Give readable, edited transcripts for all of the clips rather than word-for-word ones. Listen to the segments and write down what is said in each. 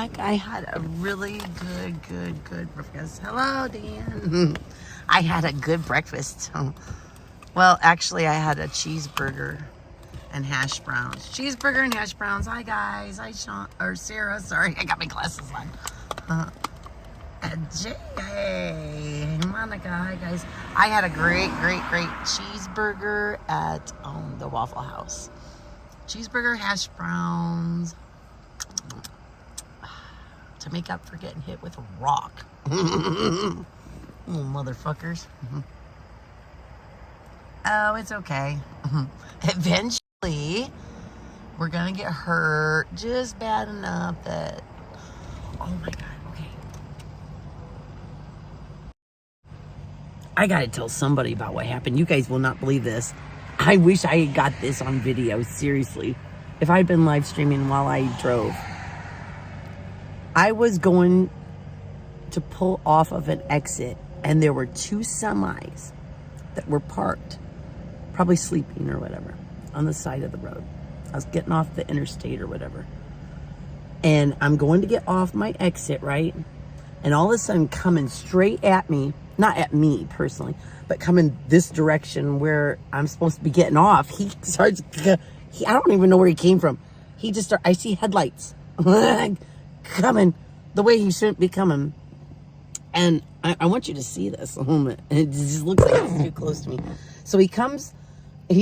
back. I had a really good breakfast. Hello, Dan. I had a good breakfast. Well, actually, I had a cheeseburger and hash browns. Cheeseburger and hash browns. Hi, guys. Hi, Sean. Or Sarah. Sorry, I got my glasses on. Jay. Monica. Hi, guys. I had a great cheeseburger at the Waffle House. Cheeseburger, hash browns. To make up for getting hit with a rock. Oh, motherfuckers. Oh, it's okay. Eventually, we're gonna get hurt just bad enough that... Oh my God, okay. I gotta tell somebody about what happened. You guys will not believe this. I wish I had got this on video, seriously. If I'd been live streaming while I drove. I was going to pull off of an exit, and there were two semis that were parked, probably sleeping or whatever, on the side of the road. I was getting off the interstate or whatever. And I'm going to get off my exit, right? And all of a sudden, coming straight at me, not at me personally, but coming this direction where I'm supposed to be getting off, he starts, I don't even know where he came from. He just started, I see headlights coming the way he shouldn't be coming. And I want you to see this a moment. It just looks like it's too close to me. So he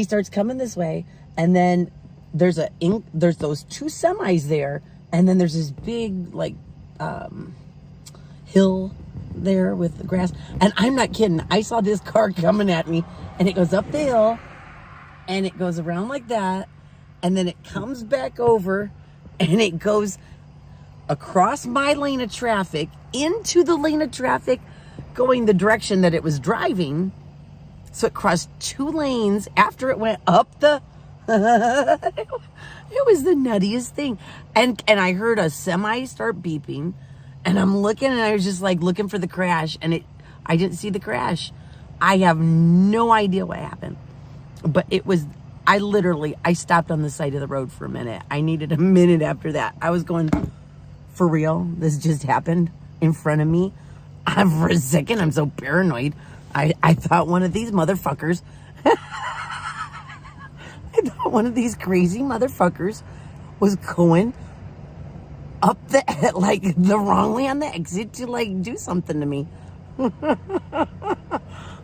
starts coming this way, and then there's those two semis there, and then there's this big like hill there with the grass. And I'm not kidding. I saw this car coming at me, and it goes up the hill, and it goes around like that, and then it comes back over, and it goes across my lane of traffic into the lane of traffic going the direction that it was driving. So it crossed two lanes after it went up the it was the nuttiest thing. And I heard a semi start beeping, and I'm looking, and I was just like looking for the crash, and I didn't see the crash. I have no idea what happened, but I stopped on the side of the road for a minute. I needed a minute after that. I was going, for real, this just happened in front of me. For a second, I'm so paranoid. I thought one of these motherfuckers, one of these crazy motherfuckers was going up the wrong way on the exit to like do something to me.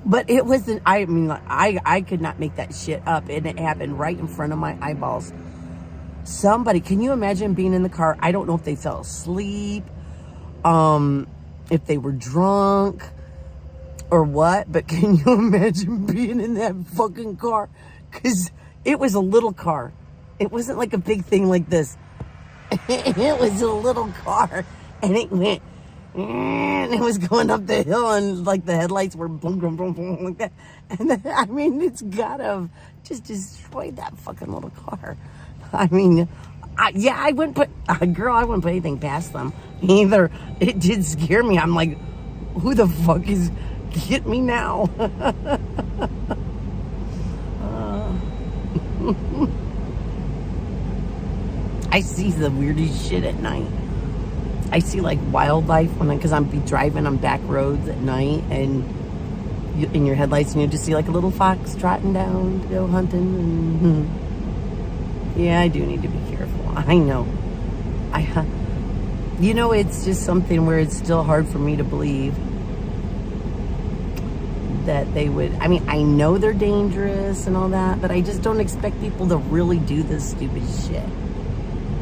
But it wasn't, I could not make that shit up, and it happened right in front of my eyeballs. Somebody, can you imagine being in the car? I don't know if they fell asleep, if they were drunk or what, but can you imagine being in that fucking car? Because it was a little car. It wasn't like a big thing like this. It was a little car, and it went, and it was going up the hill, and like the headlights were boom, boom, boom, boom, like that. And then, it's gotta have just destroyed that fucking little car. I wouldn't put anything past them either. It did scare me. I'm like, who the fuck is getting me now? I see the weirdest shit at night. I see like wildlife because I'm driving on back roads at night, and in your headlights, and you just see like a little fox trotting down to go hunting. Yeah, I do need to be careful. I know. It's just something where it's still hard for me to believe that they would. I know they're dangerous and all that, but I just don't expect people to really do this stupid shit.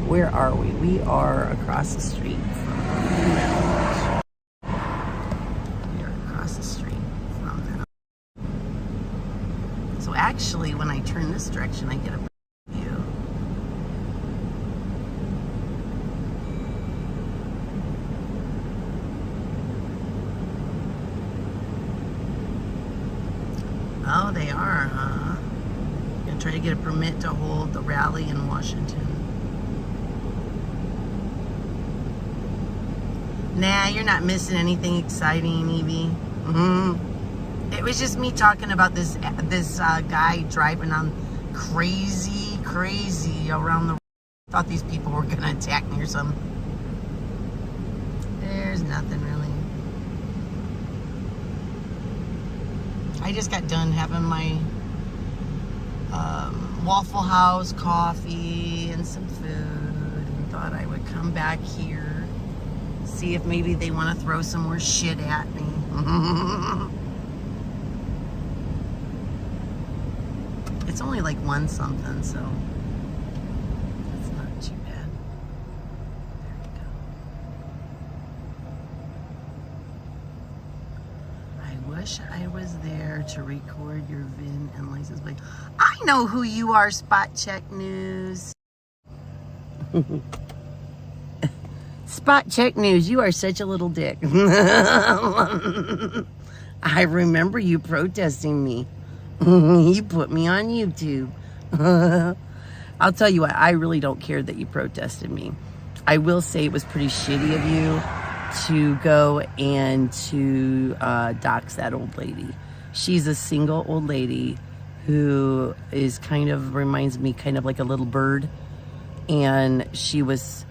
Where are we? We are across the street from them. We are across the street from them. So actually, when I turn this direction, I get a view. Oh, they are, huh? Gonna try to get a permit to hold the rally in Washington. Nah, you're not missing anything exciting, Evie. It was just me talking about this guy driving on crazy around the... Thought these people were gonna attack me or something. There's nothing really. I just got done having my Waffle House coffee and some food, and thought I would come back here, see if maybe they want to throw some more shit at me. It's only like 1 something, so it's not too bad. There we go. I wish I was there to record your VIN and license plate. I know who you are, Spot Check News. Spot Check News, you are such a little dick. I remember you protesting me. You put me on YouTube. I'll tell you what, I really don't care that you protested me. I will say it was pretty shitty of you to go and to dox that old lady. She's a single old lady who is reminds me kind of like a little bird. And she was,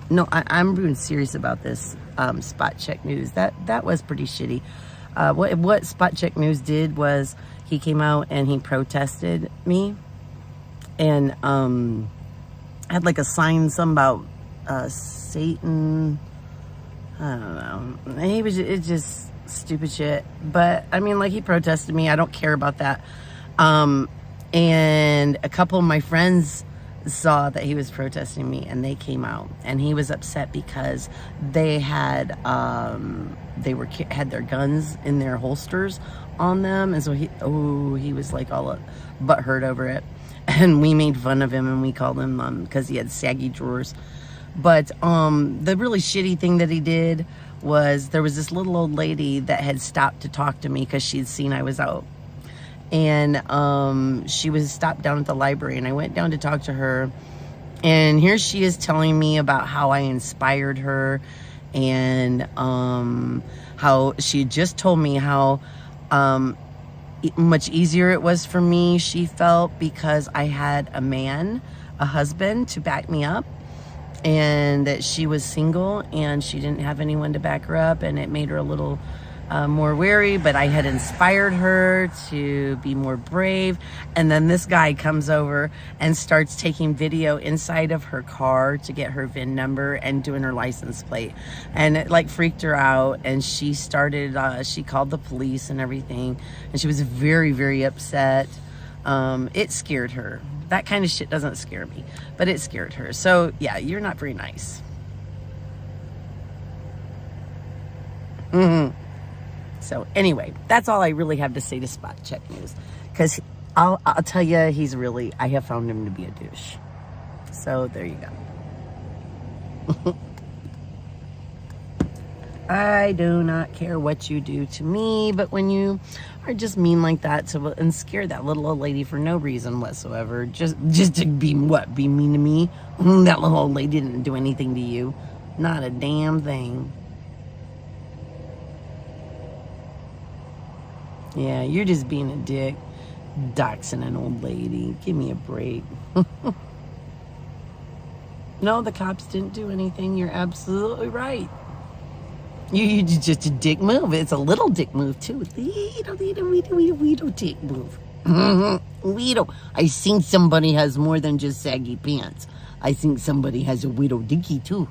no, I'm being serious about this, Spot Check News. That was pretty shitty. What Spot Check News did was he came out and he protested me, and had like a sign, something about Satan. I don't know. It's just stupid shit. But I mean, like, he protested me. I don't care about that. And a couple of my friends saw that he was protesting me, and they came out, and he was upset because they had had their guns in their holsters on them, and so he was like all butthurt over it, and we made fun of him, and we called him because he had saggy drawers. But the really shitty thing that he did was there was this little old lady that had stopped to talk to me because she'd seen I was out. And she was stopped down at the library, and I went down to talk to her, and here she is telling me about how I inspired her, and how she just told me how much easier it was for me, she felt, because I had a husband to back me up, and that she was single and she didn't have anyone to back her up, and it made her a little more wary, but I had inspired her to be more brave. And then this guy comes over and starts taking video inside of her car to get her VIN number and doing her license plate, and it like freaked her out, and she started she called the police and everything, and she was very, very upset. It scared her. That kind of shit doesn't scare me, but it scared her. So yeah, you're not very nice. So anyway, that's all I really have to say to Spot Check News, because I'll tell you, I have found him to be a douche. So there you go. I do not care what you do to me, but when you are just mean like that and scare that little old lady for no reason whatsoever, just to be mean to me. That little old lady didn't do anything to you. Not a damn thing. Yeah, you're just being a dick, doxing an old lady. Give me a break. No, the cops didn't do anything. You're absolutely right. You just a dick move. It's a little dick move, too. Little dick move. Little. I think somebody has more than just saggy pants. I think somebody has a widow dicky, too.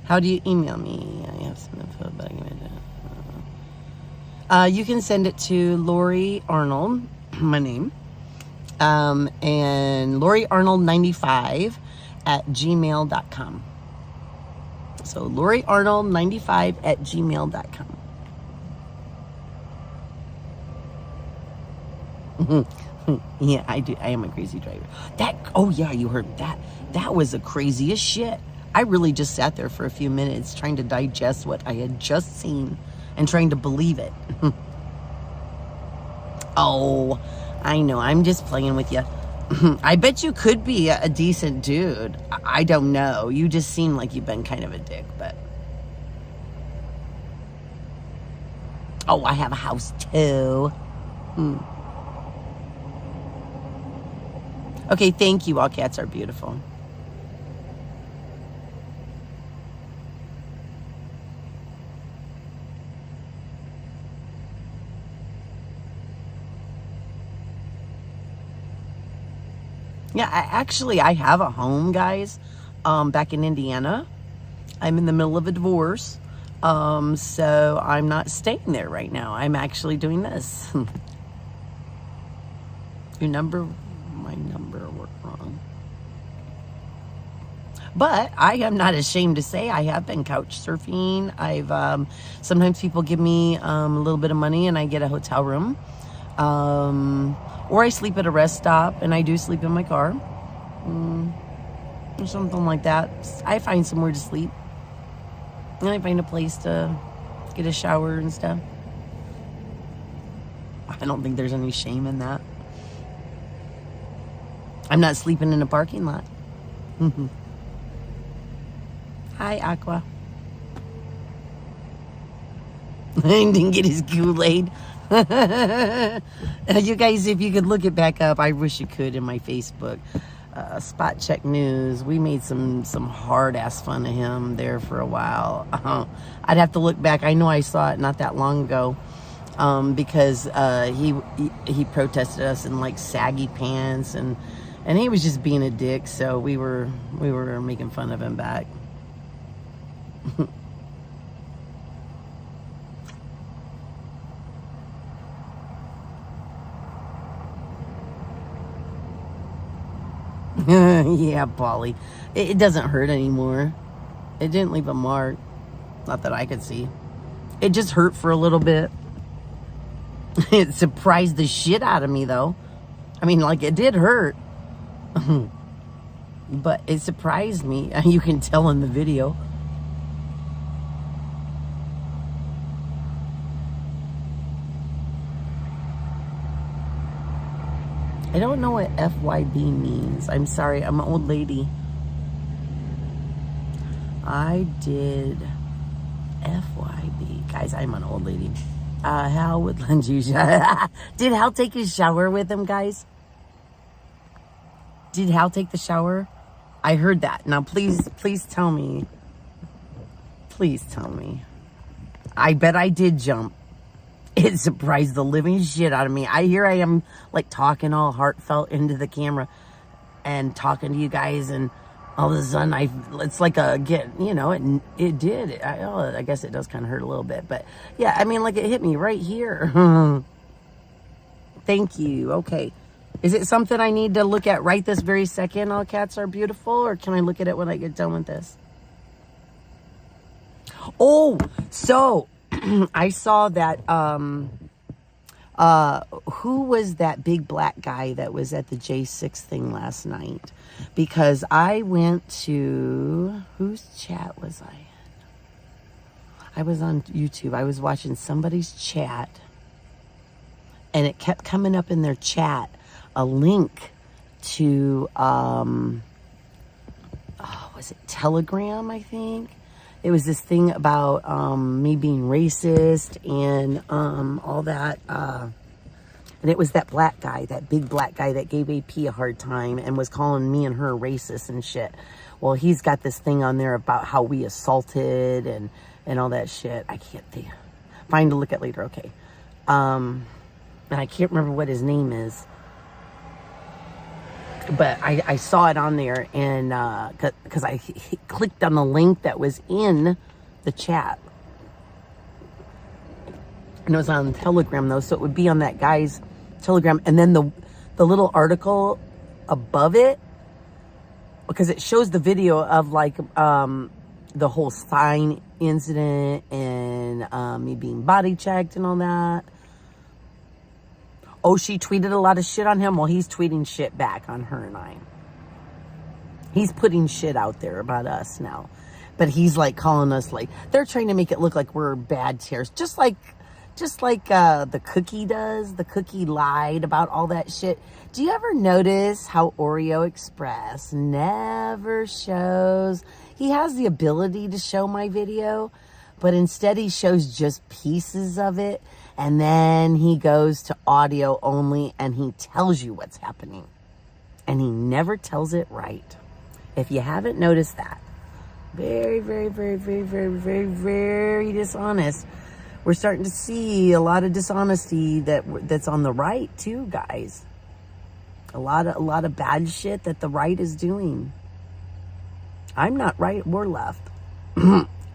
How do you email me? I have some info, but I'm going to... you can send it to Lori Arnold, my name, and Lori Arnold 95 at gmail.com. So Lori Arnold 95 at gmail.com. Yeah, I do. I am a crazy driver. Oh yeah, you heard that. That was the craziest shit. I really just sat there for a few minutes trying to digest what I had just seen and trying to believe it. Oh, I know. I'm just playing with you. I bet you could be a decent dude. I don't know. You just seem like you've been kind of a dick, but... Oh, I have a house too. Okay, thank you. All cats are beautiful. Yeah, I have a home, guys, back in Indiana. I'm in the middle of a divorce, so I'm not staying there right now. I'm actually doing this. My number worked wrong. But I am not ashamed to say I have been couch surfing. Sometimes people give me a little bit of money and I get a hotel room. Or I sleep at a rest stop, and I do sleep in my car. Or something like that. I find somewhere to sleep. And I find a place to get a shower and stuff. I don't think there's any shame in that. I'm not sleeping in a parking lot. Hi, Aqua. I didn't get his Kool-Aid. You guys, if you could look it back up, I wish you could, in my Facebook. Spot Check News. We made some hard ass fun of him there for a while. I'd have to look back. I know I saw it not that long ago, because he protested us in like saggy pants, and he was just being a dick. So we were making fun of him back. Yeah, Polly. It doesn't hurt anymore. It didn't leave a mark. Not that I could see. It just hurt for a little bit. It surprised the shit out of me, though. I mean, like, it did hurt. But it surprised me. You can tell in the video. I don't know what FYB means. I'm sorry, I'm an old lady. I did FYB. Guys, I'm an old lady. Hal Woodland usually. Did Hal take his shower with him, guys? Did Hal take the shower? I heard that. Now, please tell me. Please tell me. I bet I did jump. It surprised the living shit out of me. Here I am, like, talking all heartfelt into the camera and talking to you guys, and all of a sudden it's like it did. I guess it does kind of hurt a little bit, but yeah, I mean, like, it hit me right here. Thank you. Okay. Is it something I need to look at right this very second, All Cats Are Beautiful, or can I look at it when I get done with this? Oh, so I saw that, who was that big black guy that was at the J6 thing last night? Because I went to, whose chat was I in? I was on YouTube. I was watching somebody's chat, and it kept coming up in their chat, a link to, was it Telegram, I think? It was this thing about me being racist and all that. And it was that black guy, that big black guy that gave AP a hard time and was calling me and her racist and shit. Well, he's got this thing on there about how we assaulted and all that shit. I can't think. Fine to look at later, okay. And I can't remember what his name is. But I saw it on there, and because I clicked on the link that was in the chat. And it was on Telegram, though, so it would be on that guy's Telegram. And then the little article above it, because it shows the video of, like, the whole sign incident and me being body checked and all that. Oh, she tweeted a lot of shit on him. Well, he's tweeting shit back on her and I. He's putting shit out there about us now. But he's, like, calling us, like, they're trying to make it look like we're bad tears. Just like the Cookie does. The Cookie lied about all that shit. Do you ever notice how Oreo Express never shows? He has the ability to show my video, but instead he shows just pieces of it. And then he goes to audio only, and he tells you what's happening. and he never tells it right. If you haven't noticed that, very, very, very, very, very, very, very dishonest. We're starting to see a lot of dishonesty that's on the right too, guys. A lot of bad shit that the right is doing. I'm not right or left.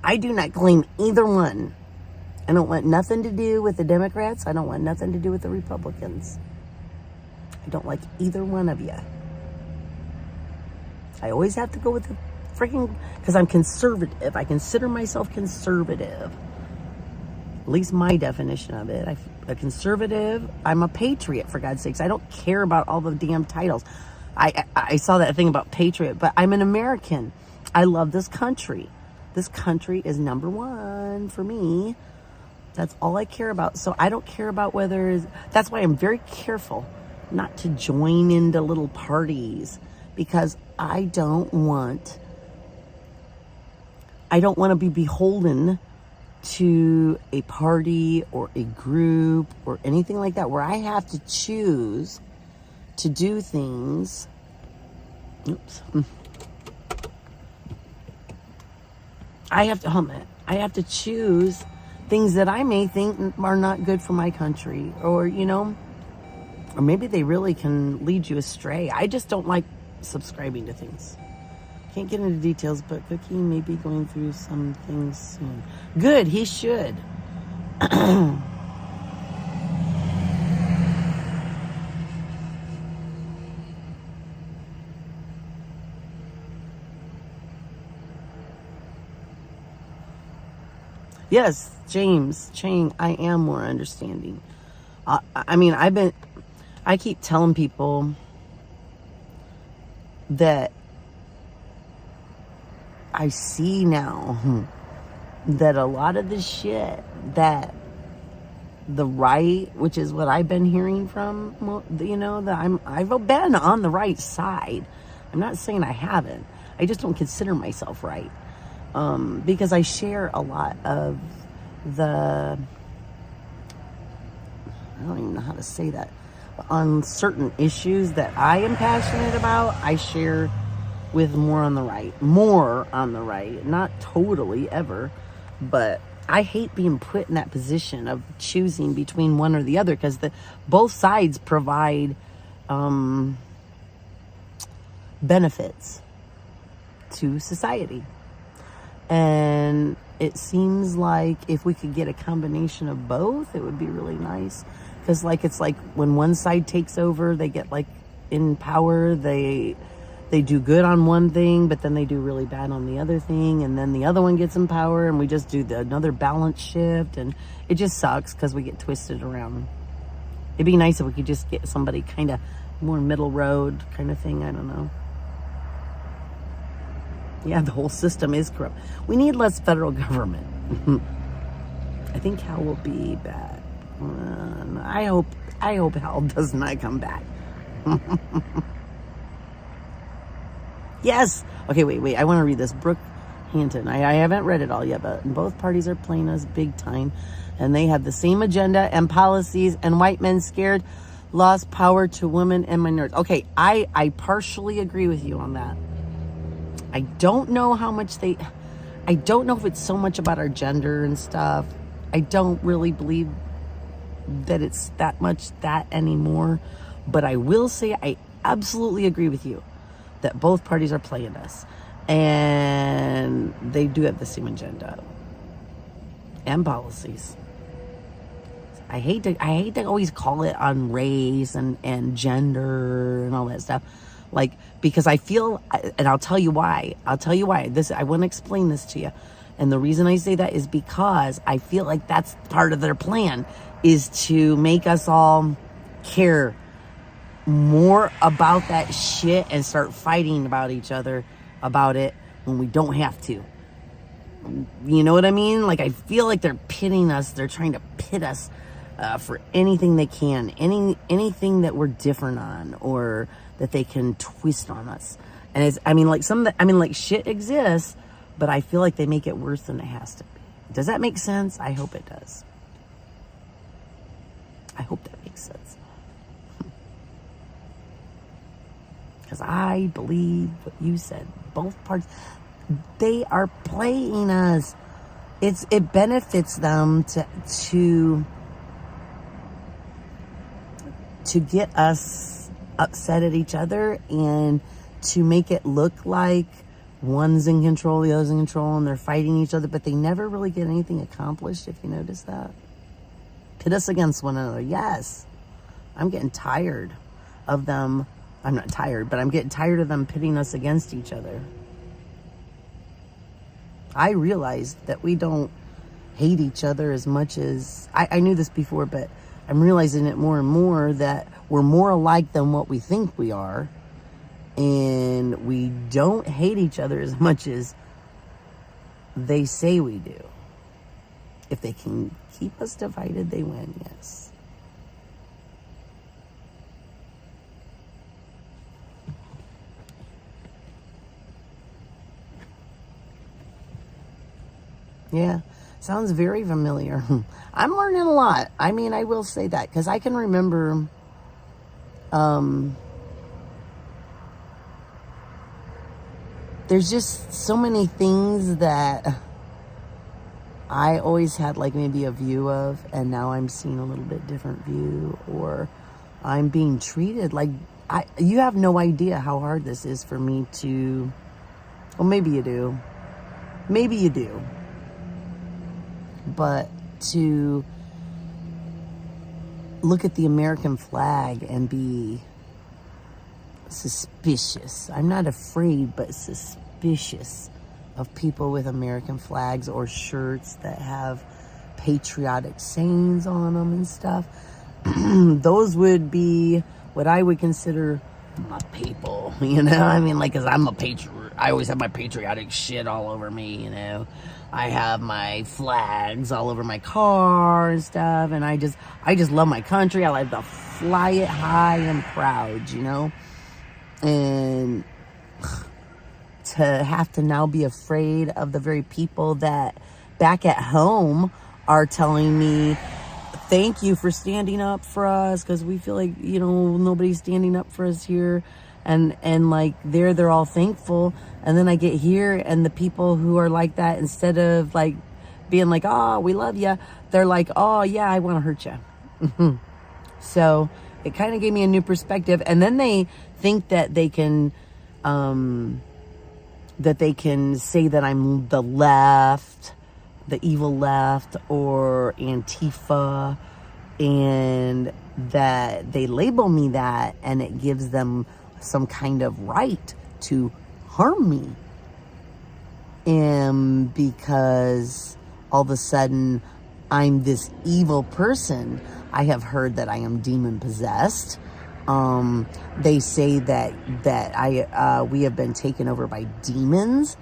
I do not claim either one. I don't want nothing to do with the Democrats. I don't want nothing to do with the Republicans. I don't like either one of you. I always have to go with the freaking, because I'm conservative. I consider myself conservative. At least my definition of it. A conservative. I'm a patriot, for God's sakes. I don't care about all the damn titles. I saw that thing about patriot, but I'm an American. I love this country. This country is number one for me. That's all I care about. So I don't care about whether... That's why I'm very careful not to join into little parties, because I don't want to be beholden to a party or a group or anything like that, where I have to choose to do things. Oops. I have to choose things that I may think are not good for my country, or, or maybe they really can lead you astray. I just don't like subscribing to things. Can't get into details, but Cookie may be going through some things soon. Good, he should. Yes, James Chang, I am more understanding. I keep telling people that I see now that a lot of the shit that the right, which is what I've been hearing from, that I've been on the right side. I'm not saying I haven't. I just don't consider myself right. Because I share a lot of I don't even know how to say that, on certain issues that I am passionate about. I share with more on the right, not totally ever, but I hate being put in that position of choosing between one or the other, because both sides provide benefits to society. And it seems like if we could get a combination of both, it would be really nice. Because it's like when one side takes over, they get in power, they do good on one thing, but then they do really bad on the other thing, and then the other one gets in power, and we just do another balance shift, and it just sucks because we get twisted around. It'd be nice if we could just get somebody kind of more middle road kind of thing. I don't know. Yeah, the whole system is corrupt. We need less federal government. I think Hal will be back. I hope Hal does not come back. Yes. Okay, wait. I want to read this. Brooke Hanton. I haven't read it all yet, but both parties are playing us big time. And they have the same agenda and policies, and white men scared lost power to women and minorities. Okay, I partially agree with you on that. I don't know I don't know if it's so much about our gender and stuff. I don't really believe that it's that much that anymore. But I will say I absolutely agree with you that both parties are playing us. And they do have the same agenda and policies. I hate to always call it on race and gender and all that stuff. Because I feel, and I'll tell you why. I want to explain this to you. And the reason I say that is because I feel like that's part of their plan, is to make us all care more about that shit and start fighting about each other about it when we don't have to. You know what I mean? I feel like they're pitting us. They're trying to pit us for anything they can, anything that we're different on, or that they can twist on us. And it's, shit exists, but I feel like they make it worse than it has to be. Does that make sense? I hope it does. I hope that makes sense. Because I believe what you said. Both parts, they are playing us. It benefits them to get us upset at each other and to make it look like one's in control, the other's in control, and they're fighting each other, but they never really get anything accomplished, if you notice that. Pit us against one another. Yes. I'm getting tired of them. I'm not tired, but I'm getting tired of them pitting us against each other. I realized that we don't hate each other as much as... I knew this before, but I'm realizing it more and more that we're more alike than what we think we are. And we don't hate each other as much as they say we do. If they can keep us divided, they win, yes. Yeah, sounds very familiar. I'm learning a lot. I mean, I will say that, because I can remember there's just so many things that I always had like maybe a view of, and now I'm seeing a little bit different view, or I'm being treated like... you have no idea how hard this is for me to... Well, maybe you do. Maybe you do. But to look at the American flag and be suspicious. I'm not afraid, but suspicious of people with American flags or shirts that have patriotic sayings on them and stuff. Those would be what I would consider my people, you know? I mean, like, 'cause I'm a patriot. I always have my patriotic shit all over me, you know? I have my flags all over my car and stuff, and I just love my country. I like to fly it high and proud, you know? And to have to now be afraid of the very people that back at home are telling me, thank you for standing up for us, because we feel like, you know, nobody's standing up for us here. And like they're all thankful. And then I get here, and the people who are like that, instead of like being like, oh, we love you, they're like, oh yeah, I want to hurt you. So it kind of gave me a new perspective. And then they think that they can say that I'm the left, the evil left, or Antifa, and that they label me that, and it gives them some kind of right to harm me. And because all of a sudden I'm this evil person, I have heard that I am demon possessed. They say that we have been taken over by demons.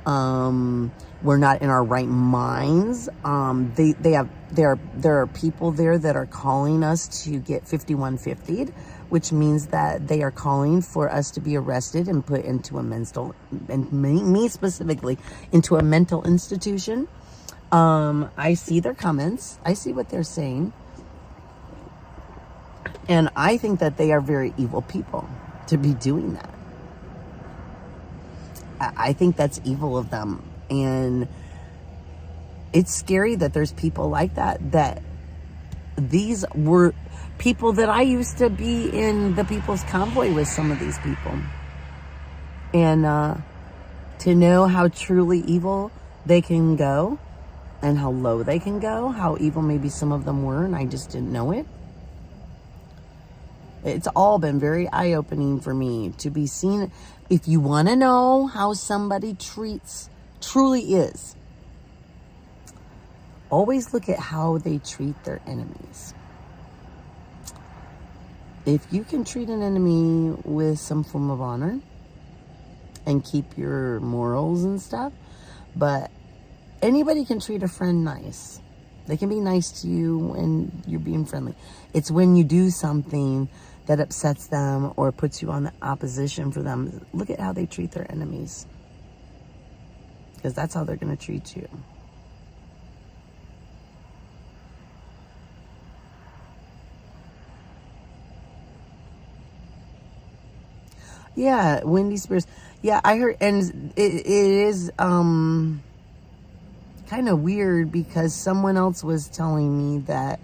We're not in our right minds. There are people there that are calling us to get 5150'd, which means that they are calling for us to be arrested and put into a mental, and me specifically, into a mental institution. I see their comments. I see what they're saying. And I think that they are very evil people to be doing that. I think that's evil of them. And it's scary that there's people like that, that these were people that I used to be in the People's Convoy with, some of these people. And to know how truly evil they can go and how low they can go, how evil maybe some of them were, and I just didn't know it. It's all been very eye-opening for me to be seen. If you want to know how somebody truly is, always look at how they treat their enemies. If you can treat an enemy with some form of honor and keep your morals and stuff, but anybody can treat a friend nice. They can be nice to you when you're being friendly. It's when you do something that upsets them or puts you on the opposition for them. Look at how they treat their enemies, because that's how they're going to treat you. Yeah, Wendy Spears. Yeah, I heard, and it is kind of weird because someone else was telling me that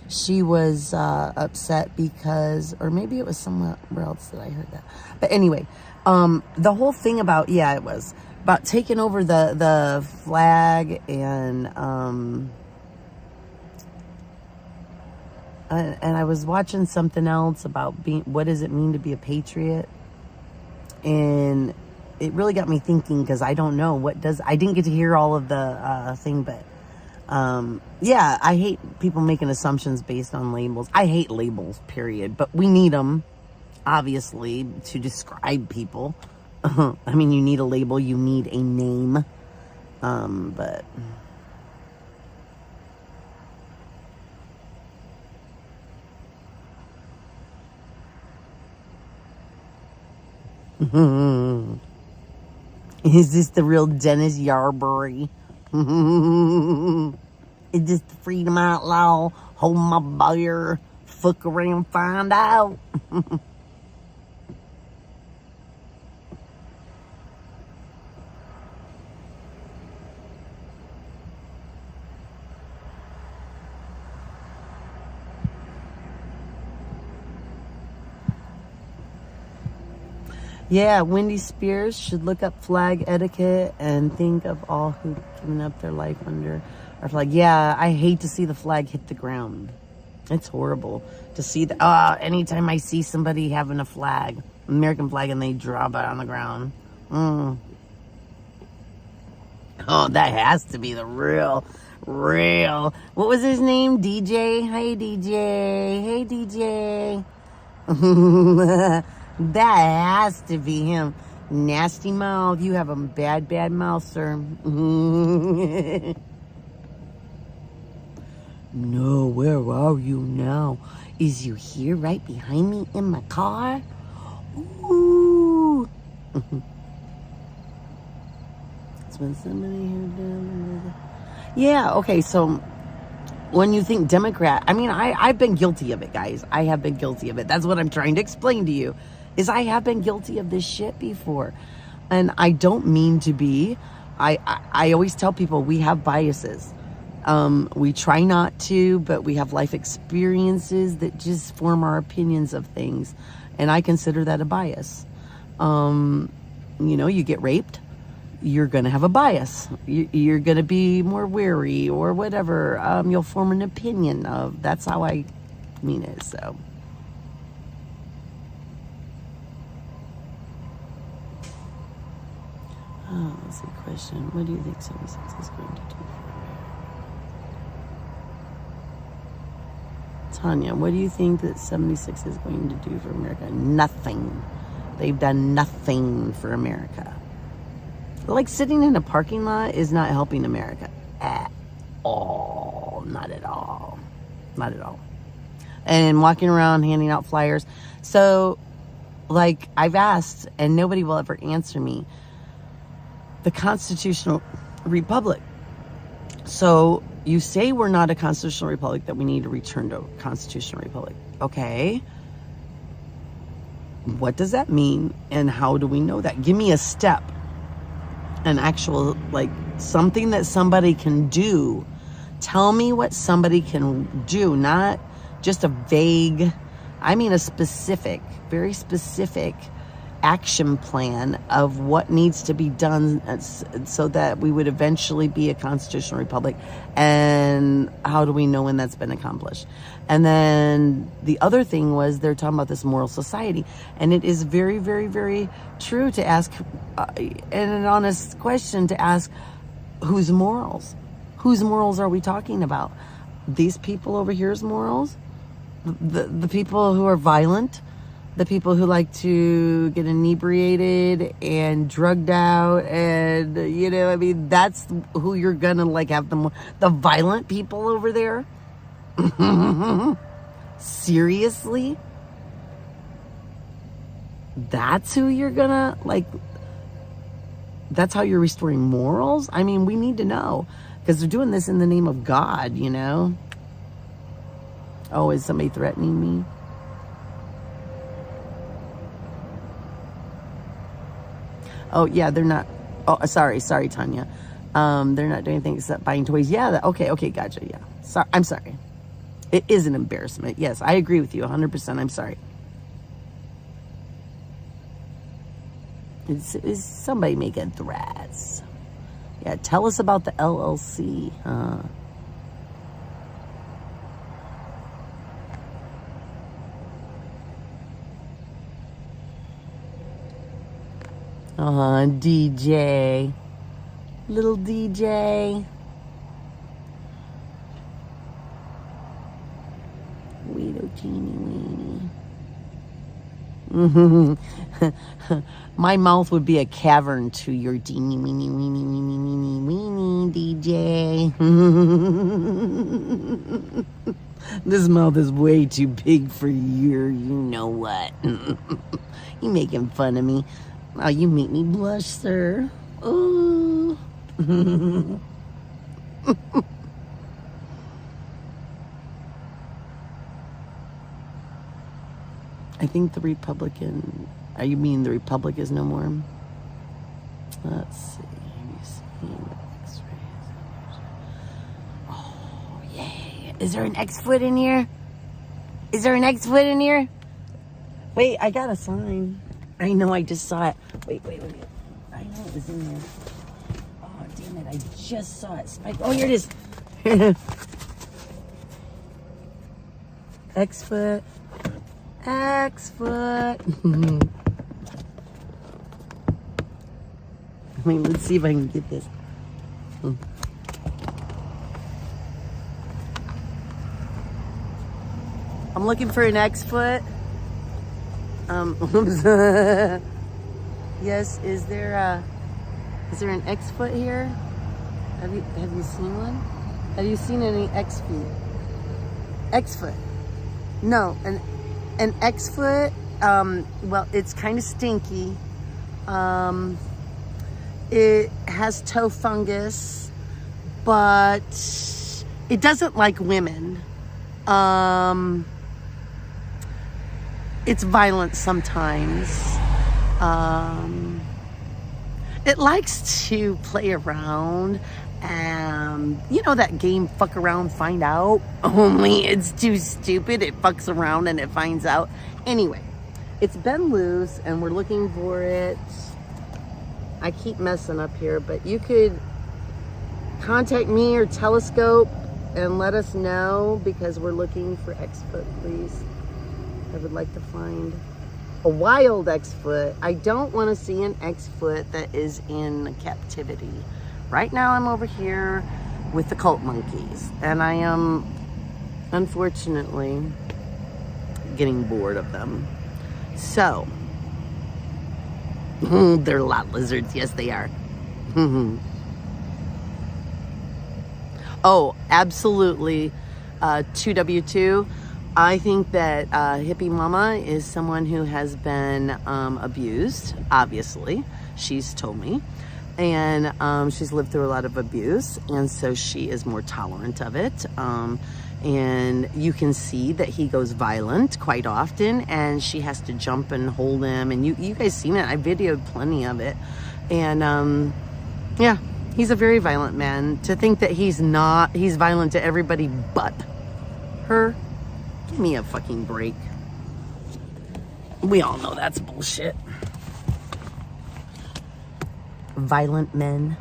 she was upset because, or maybe it was somewhere else that I heard that. But anyway, the whole thing about, yeah, it was about taking over the flag and I was watching something else about what does it mean to be a patriot, and it really got me thinking because I don't know I didn't get to hear all of the thing, but yeah, I hate people making assumptions based on labels. I hate labels, period, but we need them, obviously, to describe people. I mean, you need a label, you need a name, but... Is this the real Dennis Yarberry? Is this the Freedom Outlaw? Hold my beer. Fuck around, find out. Yeah, Wendy Spears should look up flag etiquette and think of all who've given up their life under our flag. Yeah, I hate to see the flag hit the ground. It's horrible to see that. Anytime I see somebody having a flag, American flag, and they drop it on the ground. Oh, that has to be the real. What was his name? DJ? Hey, DJ. That has to be him. Nasty mouth. You have a bad mouth, sir. No, where are you now? Is you here right behind me in my car? Ooh. It's when somebody here. Yeah, okay, so when you think Democrat, I mean, I've been guilty of it, guys. I have been guilty of it. That's what I'm trying to explain to you, is I have been guilty of this shit before. And I don't mean to be. I always tell people we have biases. We try not to, but we have life experiences that just form our opinions of things. And I consider that a bias. You get raped, you're going to have a bias. You're going to be more wary or whatever. You'll form an opinion of, that's how I mean it, so. Oh, that's a question. What do you think 76 is going to do? Tanya, what do you think that 76 is going to do for America? Nothing. They've done nothing for America. Like sitting in a parking lot is not helping America at all. Not at all. Not at all. And walking around handing out flyers. So, like, I've asked, and nobody will ever answer me, the constitutional republic. So you say we're not a constitutional republic, that we need to return to a constitutional republic. Okay. What does that mean? And how do we know that? Give me a step. An actual, like, something that somebody can do. Tell me what somebody can do, not just a vague, I mean a specific, very specific action plan of what needs to be done so that we would eventually be a constitutional republic, and how do we know when that's been accomplished? And then the other thing was, they're talking about this moral society, and it is very, very, very true to ask, and an honest question to ask, whose morals are we talking about? These people over here's morals? The people who are violent, the people who like to get inebriated and drugged out, and that's who you're gonna like have the violent people over there. Seriously? That's who you're gonna like? That's how you're restoring morals? I mean, we need to know, because they're doing this in the name of God, Oh, is somebody threatening me? Oh, yeah, they're not. Oh, sorry, Tanya. They're not doing anything except buying toys. Yeah, okay, gotcha, yeah. I'm sorry. It is an embarrassment. Yes, I agree with you 100%. I'm sorry. Is somebody making threats? Yeah, tell us about the LLC. DJ. Little DJ. Weedo teeny weeny. My mouth would be a cavern to your teeny weeny weeny weeny weeny weeny DJ. This mouth is way too big for your, you know what. You making fun of me. Oh, you make me blush, sir. Oh. I think the Republican, you mean the Republic is no more? Let's see. Have you seen X-rays? Oh, yay. Is there an X-foot in here? Is there an X-foot in here? Wait, I got a sign. I know, I just saw it. Wait. I know it was in there. Oh, damn it. I just saw it. Spike. Oh, here it is. X-foot. X-foot. I mean, let's see if I can get this. I'm looking for an X-foot. Yes, is there an X-foot here? Have you seen one? Have you seen any X-feet? X-foot. No, an X-foot, well, it's kind of stinky. It has toe fungus, but it doesn't like women. It's violent sometimes. It likes to play around. You know that game, fuck around, find out? Only it's too stupid. It fucks around and it finds out. Anyway, it's been loose and we're looking for it. I keep messing up here, but you could contact me or Telescope and let us know because we're looking for X-foot, please. I would like to find a wild X-foot. I don't want to see an X-foot that is in captivity. Right now I'm over here with the cult monkeys and I am unfortunately getting bored of them. So, they're lot lizards. Yes, they are. Oh, absolutely. 2W2. I think that Hippie Mama is someone who has been abused, obviously. She's told me. And she's lived through a lot of abuse, and so she is more tolerant of it. And you can see that he goes violent quite often, and she has to jump and hold him. And you guys seen it. I videoed plenty of it. And yeah, he's a very violent man. To think that he's violent to everybody but her. Give me a fucking break. We all know that's bullshit. Violent men.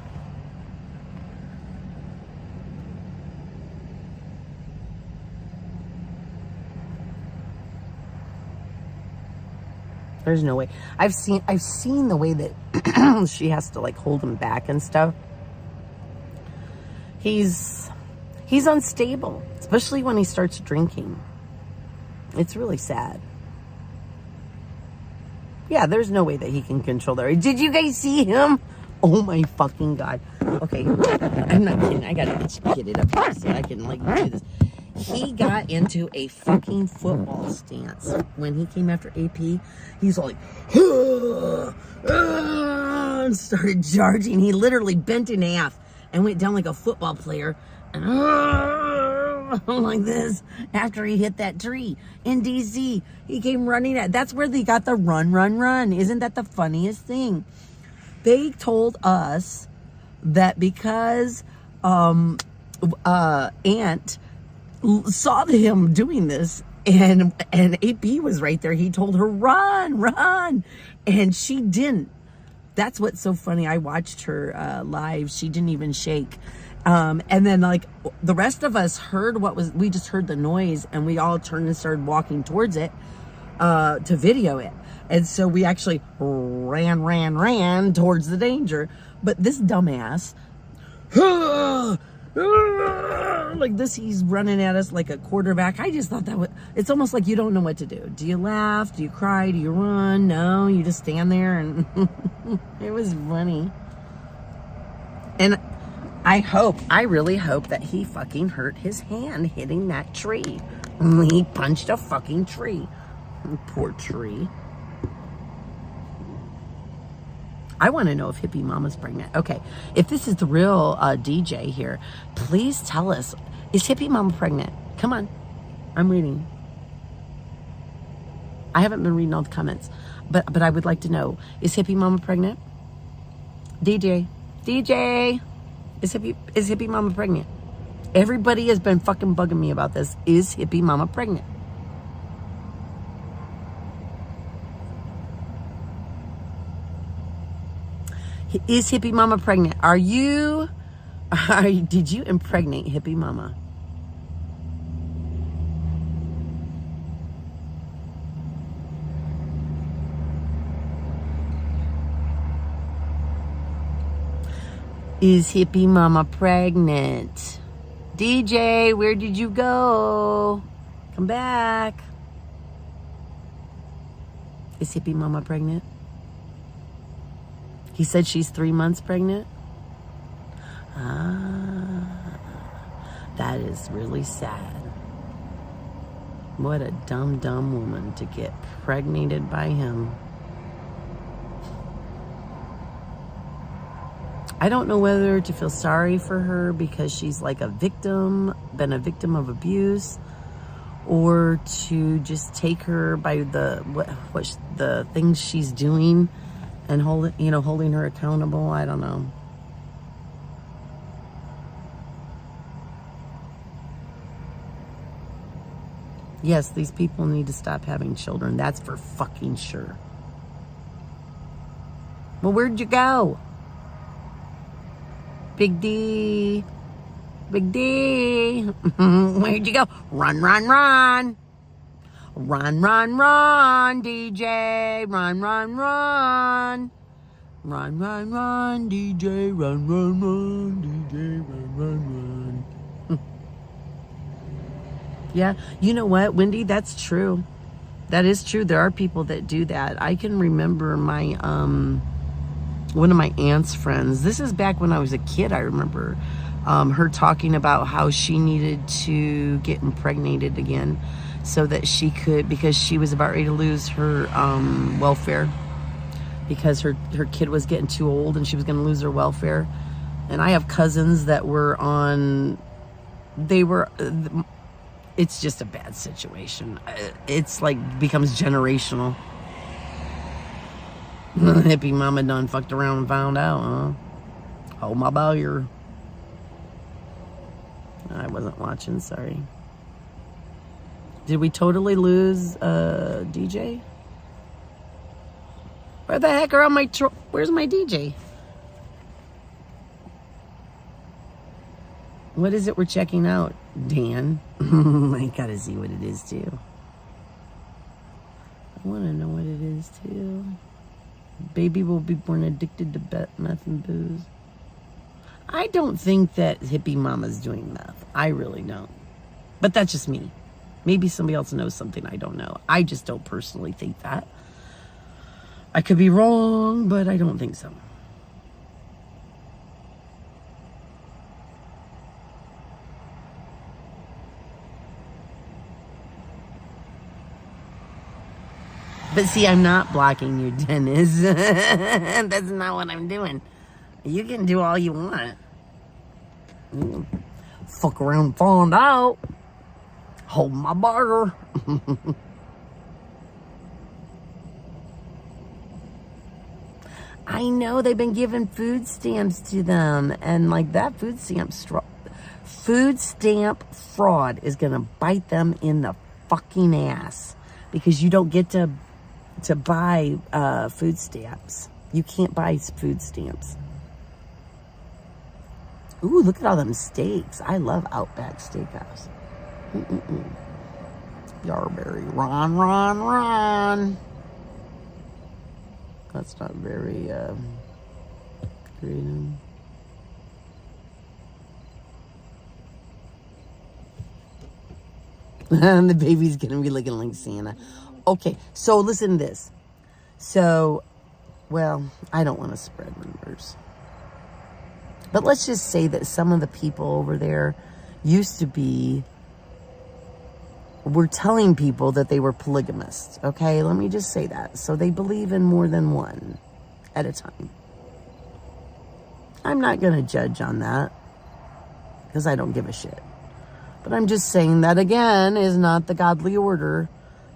There's no way. I've seen the way that she has to like hold him back and stuff. He's unstable, especially when he starts drinking. It's really sad. Yeah, there's no way that he can control that. Did you guys see him? Oh my fucking God. Okay, I'm not kidding. I gotta get it up here so I can like do this. He got into a fucking football stance when he came after AP. He's like, and started charging. He literally bent in half and went down like a football player. Like this after he hit that tree in DC. He came running at. That's where they got the run. Isn't that the funniest thing? They told us that because Aunt saw him doing this, and AP was right there, he told her, run, and she didn't. That's what's so funny. I watched her live. She didn't even shake. And then like the rest of us heard we just heard the noise, and we all turned and started walking towards it to video it. And so we actually ran towards the danger. But this dumbass, like this, he's running at us like a quarterback. I just thought it's almost like you don't know what to do. Do you laugh? Do you cry? Do you run? No, you just stand there, and it was funny. And I really hope that he fucking hurt his hand hitting that tree. He punched a fucking tree. Poor tree. I want to know if Hippie Mama's pregnant. Okay, if this is the real DJ here, please tell us, is Hippie Mama pregnant? Come on, I'm reading. I haven't been reading all the comments, but I would like to know, is Hippie Mama pregnant? DJ, is Hippie Mama pregnant? Everybody has been fucking bugging me about this. Is Hippie Mama pregnant? Is Hippie Mama pregnant? Did you impregnate Hippie Mama? Is Hippie Mama pregnant? DJ, where did you go? Come back. Is Hippie Mama pregnant? He said she's 3 months pregnant. That is really sad. What a dumb woman to get pregnated by him. I don't know whether to feel sorry for her because she's like been a victim of abuse, or to just take her by the things she's doing and holding her accountable. I don't know. Yes, these people need to stop having children. That's for fucking sure. Well, where'd you go? Big D. Where'd you go? Run. Run, DJ. Run. Run, DJ. Run, DJ. Run. Yeah, you know what, Wendy? That's true. That is true. There are people that do that. I can remember my one of my aunt's friends. This is back when I was a kid. I remember her talking about how she needed to get impregnated again, so that she could, because she was about ready to lose her welfare, because her kid was getting too old and she was going to lose her welfare. And I have cousins that were on, it's just a bad situation. It's like becomes generational. Hippie Mama done fucked around and found out, huh? Hold my beer. I wasn't watching, sorry. Did we totally lose DJ? Where the heck are all my where's my DJ? What is it we're checking out, Dan? I gotta see what it is too. I wanna know what it is too. Baby will be born addicted to meth and booze. I don't think that Hippie Mama's doing meth. I really don't. But that's just me. Maybe somebody else knows something I don't know. I just don't personally think that. I could be wrong, but I don't think so. But see, I'm not blocking you, Dennis. That's not what I'm doing. You can do all you want. Fuck around and find out. Hold my burger. I know they've been giving food stamps to them, and like that food stamp fraud is gonna bite them in the fucking ass, because you don't get to buy food stamps. You can't buy food stamps. Ooh, look at all them steaks. I love Outback Steakhouse. Yarberry, run. That's not very creative. The baby's gonna be looking like Santa. Okay, so listen to this. So, well, I don't want to spread rumors. But let's just say that some of the people over there were telling people that they were polygamists. Okay, let me just say that. So they believe in more than one at a time. I'm not going to judge on that, because I don't give a shit. But I'm just saying that, again, is not the godly order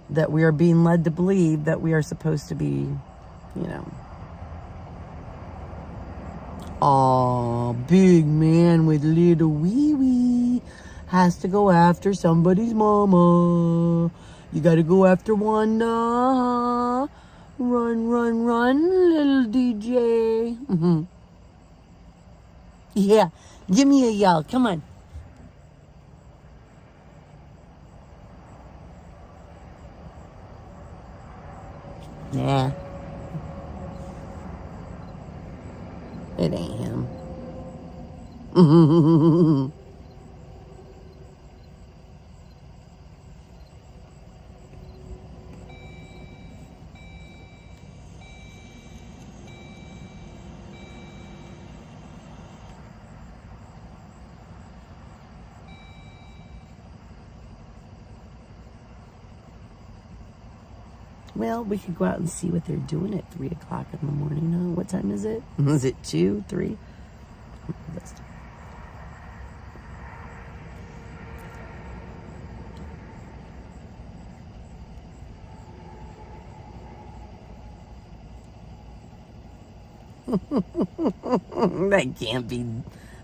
that we are being led to believe that we are supposed to be, Oh, big man with little wee-wee has to go after somebody's mama. You gotta go after Wanda. Run, little DJ. Mm-hmm. Yeah, give me a yell. Come on. Nah. It ain't him. Well, we could go out and see what they're doing at 3 o'clock in the morning. Huh? What time is it? Is it 2, 3?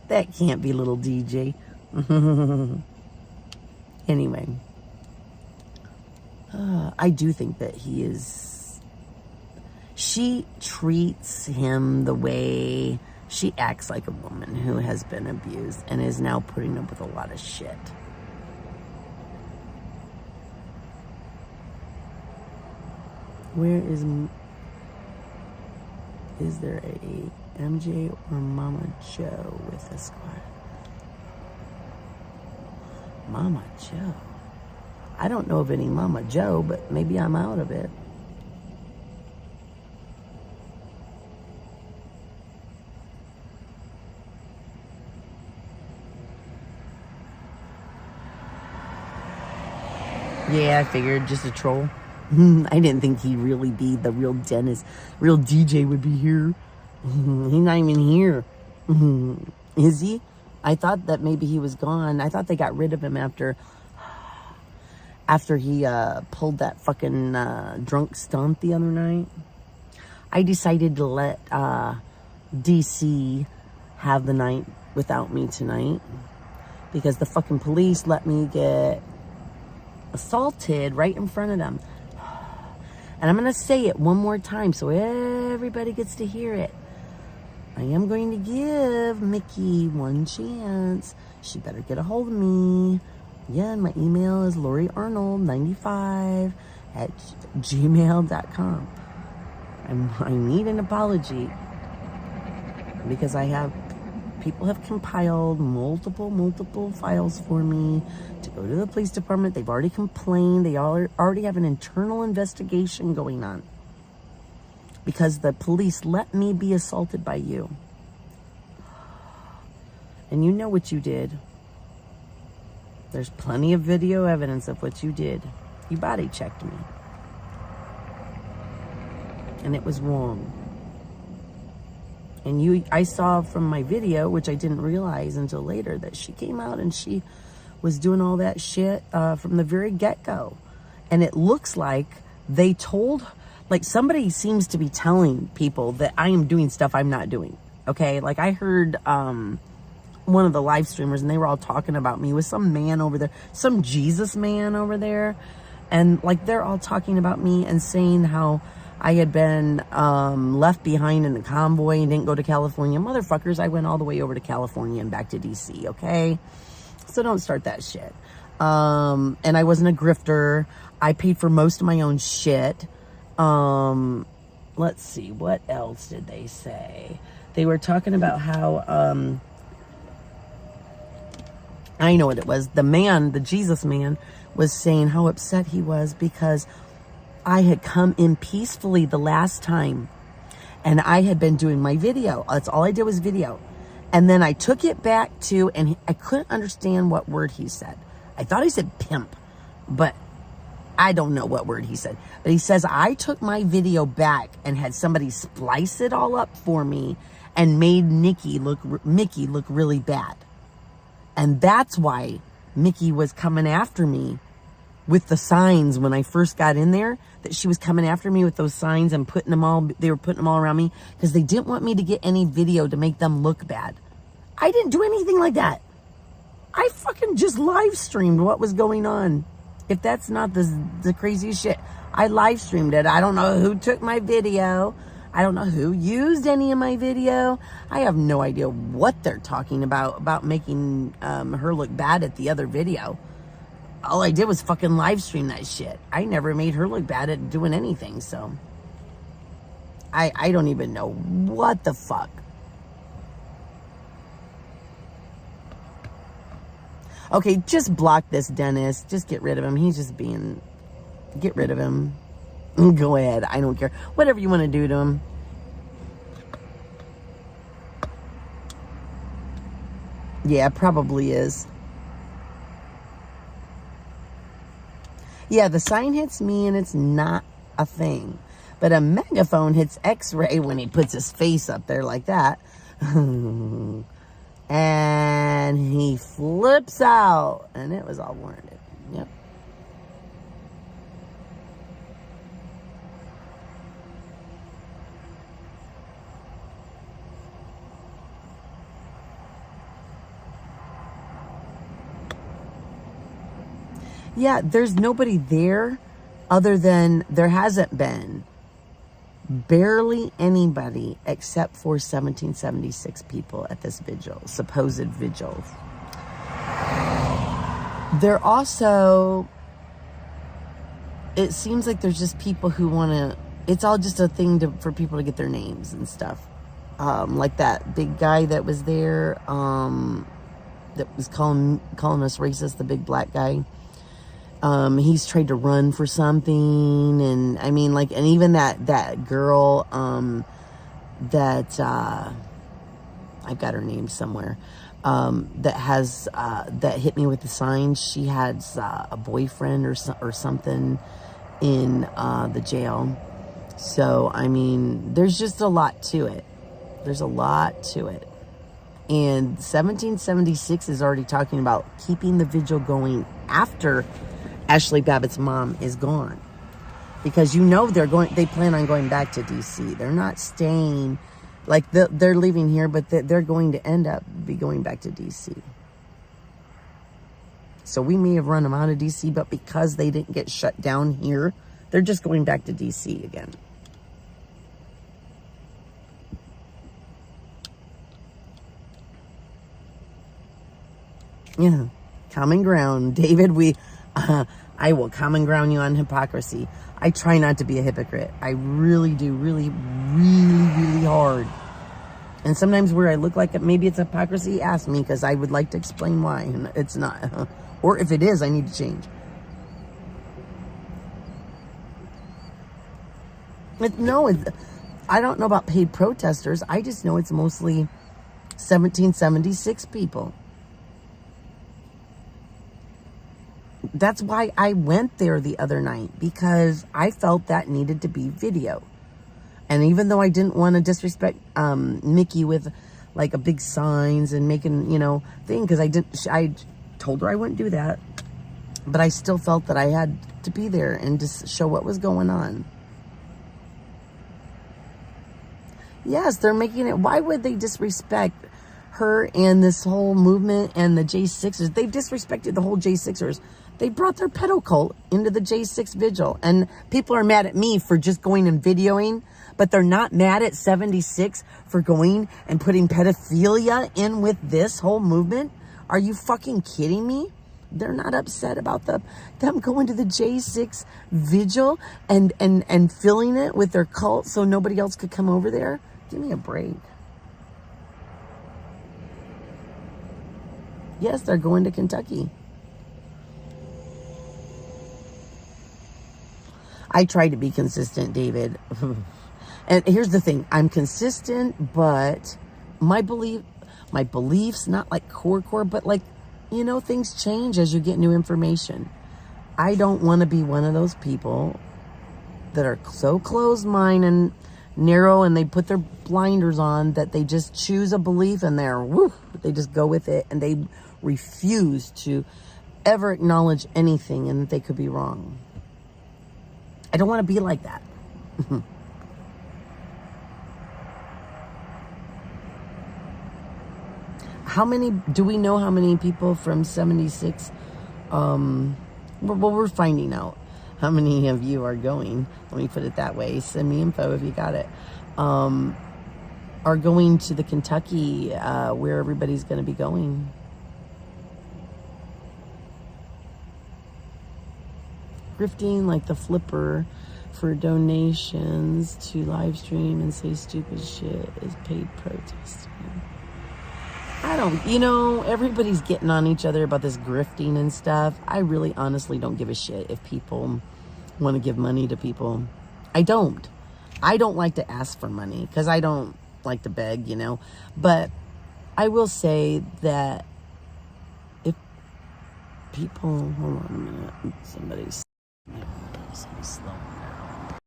That can't be little DJ. Anyway. I do think that she treats him the way she acts like a woman who has been abused and is now putting up with a lot of shit. Where is there a MJ or Mama Joe with the squad? Mama Joe. I don't know of any Mama Joe, but maybe I'm out of it. Yeah, I figured, just a troll. I didn't think he'd really be the real Dennis. Real DJ would be here. He's not even here. Is he? I thought that maybe he was gone. I thought they got rid of him after he pulled that fucking drunk stunt the other night. I decided to let DC have the night without me tonight, because the fucking police let me get assaulted right in front of them. And I'm going to say it one more time so everybody gets to hear it. I am going to give Mickey one chance. She better get a hold of me. Yeah, my email is loriarnold95@gmail.com. I need an apology, because people have compiled multiple files for me to go to the police department. They've already complained. They already have an internal investigation going on, because the police let me be assaulted by you. And you know what you did. There's plenty of video evidence of what you did. You body checked me. And it was wrong. And I saw from my video, which I didn't realize until later, that she came out and she was doing all that shit from the very get-go. And it looks like they told like somebody seems to be telling people that I am doing stuff I'm not doing. Okay. Like I heard, one of the live streamers, and they were all talking about me with some man over there, some Jesus man over there. And like, they're all talking about me and saying how I had been left behind in the convoy and didn't go to California. Motherfuckers, I went all the way over to California and back to DC, okay? So don't start that shit. And I wasn't a grifter. I paid for most of my own shit. Let's see, what else did they say? They were talking about how, I know what it was. The man, the Jesus man, was saying how upset he was because I had come in peacefully the last time and I had been doing my video. That's all I did was video. And then I took it back to, and I couldn't understand what word he said. I thought he said pimp, but I don't know what word he said. But he says, I took my video back and had somebody splice it all up for me and made Mickey look really bad. And that's why Mickey was coming after me with the signs when I first got in there, that she was coming after me with those signs and they were putting them all around me because they didn't want me to get any video to make them look bad. I didn't do anything like that. I fucking just live streamed what was going on. If that's not the craziest shit, I live streamed it. I don't know who took my video. I don't know who used any of my video. I have no idea what they're talking about making her look bad at the other video. All I did was fucking live stream that shit. I never made her look bad at doing anything, so. I don't even know what the fuck. Okay, just block this Dennis. Just get rid of him. He's just being... Get rid of him. Go ahead. I don't care. Whatever you want to do to him. Yeah, probably is. Yeah, the sign hits me and it's not a thing. But a megaphone hits X-ray when he puts his face up there like that. And he flips out. And it was all warranted. Yep. Yeah, there's nobody there other than there hasn't been barely anybody except for 1776 people at this vigil, supposed vigil. There also, it seems like there's just people who want to, it's all just a thing for people to get their names and stuff. Like that big guy that was there, that was calling us racist, the big black guy. He's tried to run for something, and I mean, like, and even that girl, that, I've got her name somewhere, that hit me with the sign. She has a boyfriend or something in, the jail. So, I mean, there's just a lot to it. There's a lot to it. And 1776 is already talking about keeping the vigil going after Ashley Babbitt's mom is gone, because you know they plan on going back to DC. They're not staying, like they're leaving here, but they're going to end up going back to DC. So we may have run them out of DC, but because they didn't get shut down here, they're just going back to DC again. Yeah, common ground, David. I will common ground you on hypocrisy. I try not to be a hypocrite. I really do, really, really, really hard. And sometimes where I look like maybe it's hypocrisy, ask me, because I would like to explain why. And it's not. Or if it is, I need to change. I don't know about paid protesters. I just know it's mostly 1776 people. That's why I went there the other night, because I felt that needed to be video. And even though I didn't want to disrespect Mickey with like a big signs and making, thing, because I told her I wouldn't do that, but I still felt that I had to be there and just show what was going on. Yes, they're making it. Why would they disrespect her and this whole movement and the J6ers? They've disrespected the whole J6ers. They brought their pedo cult into the J6 vigil. And people are mad at me for just going and videoing, but they're not mad at 76 for going and putting pedophilia in with this whole movement. Are you fucking kidding me? They're not upset about them going to the J6 vigil and filling it with their cult so nobody else could come over there. Give me a break. Yes, they're going to Kentucky. I try to be consistent, David. And here's the thing. I'm consistent, but my beliefs, not like core, but like, you know, things change as you get new information. I don't want to be one of those people that are so closed-minded and narrow, and they put their blinders on that they just choose a belief and they just go with it, and they refuse to ever acknowledge anything and that they could be wrong. I don't want to be like that. Do we know how many people from 76, we're finding out how many of you are going. Let me put it that way. Send me info if you got it. Are going to the Kentucky, where everybody's going to be going. Grifting like the flipper for donations to live stream and say stupid shit is paid protesting. Everybody's getting on each other about this grifting and stuff. I really honestly don't give a shit if people want to give money to people. I don't like to ask for money because I don't like to beg, but I will say that if people, hold on a minute, somebody's slow down.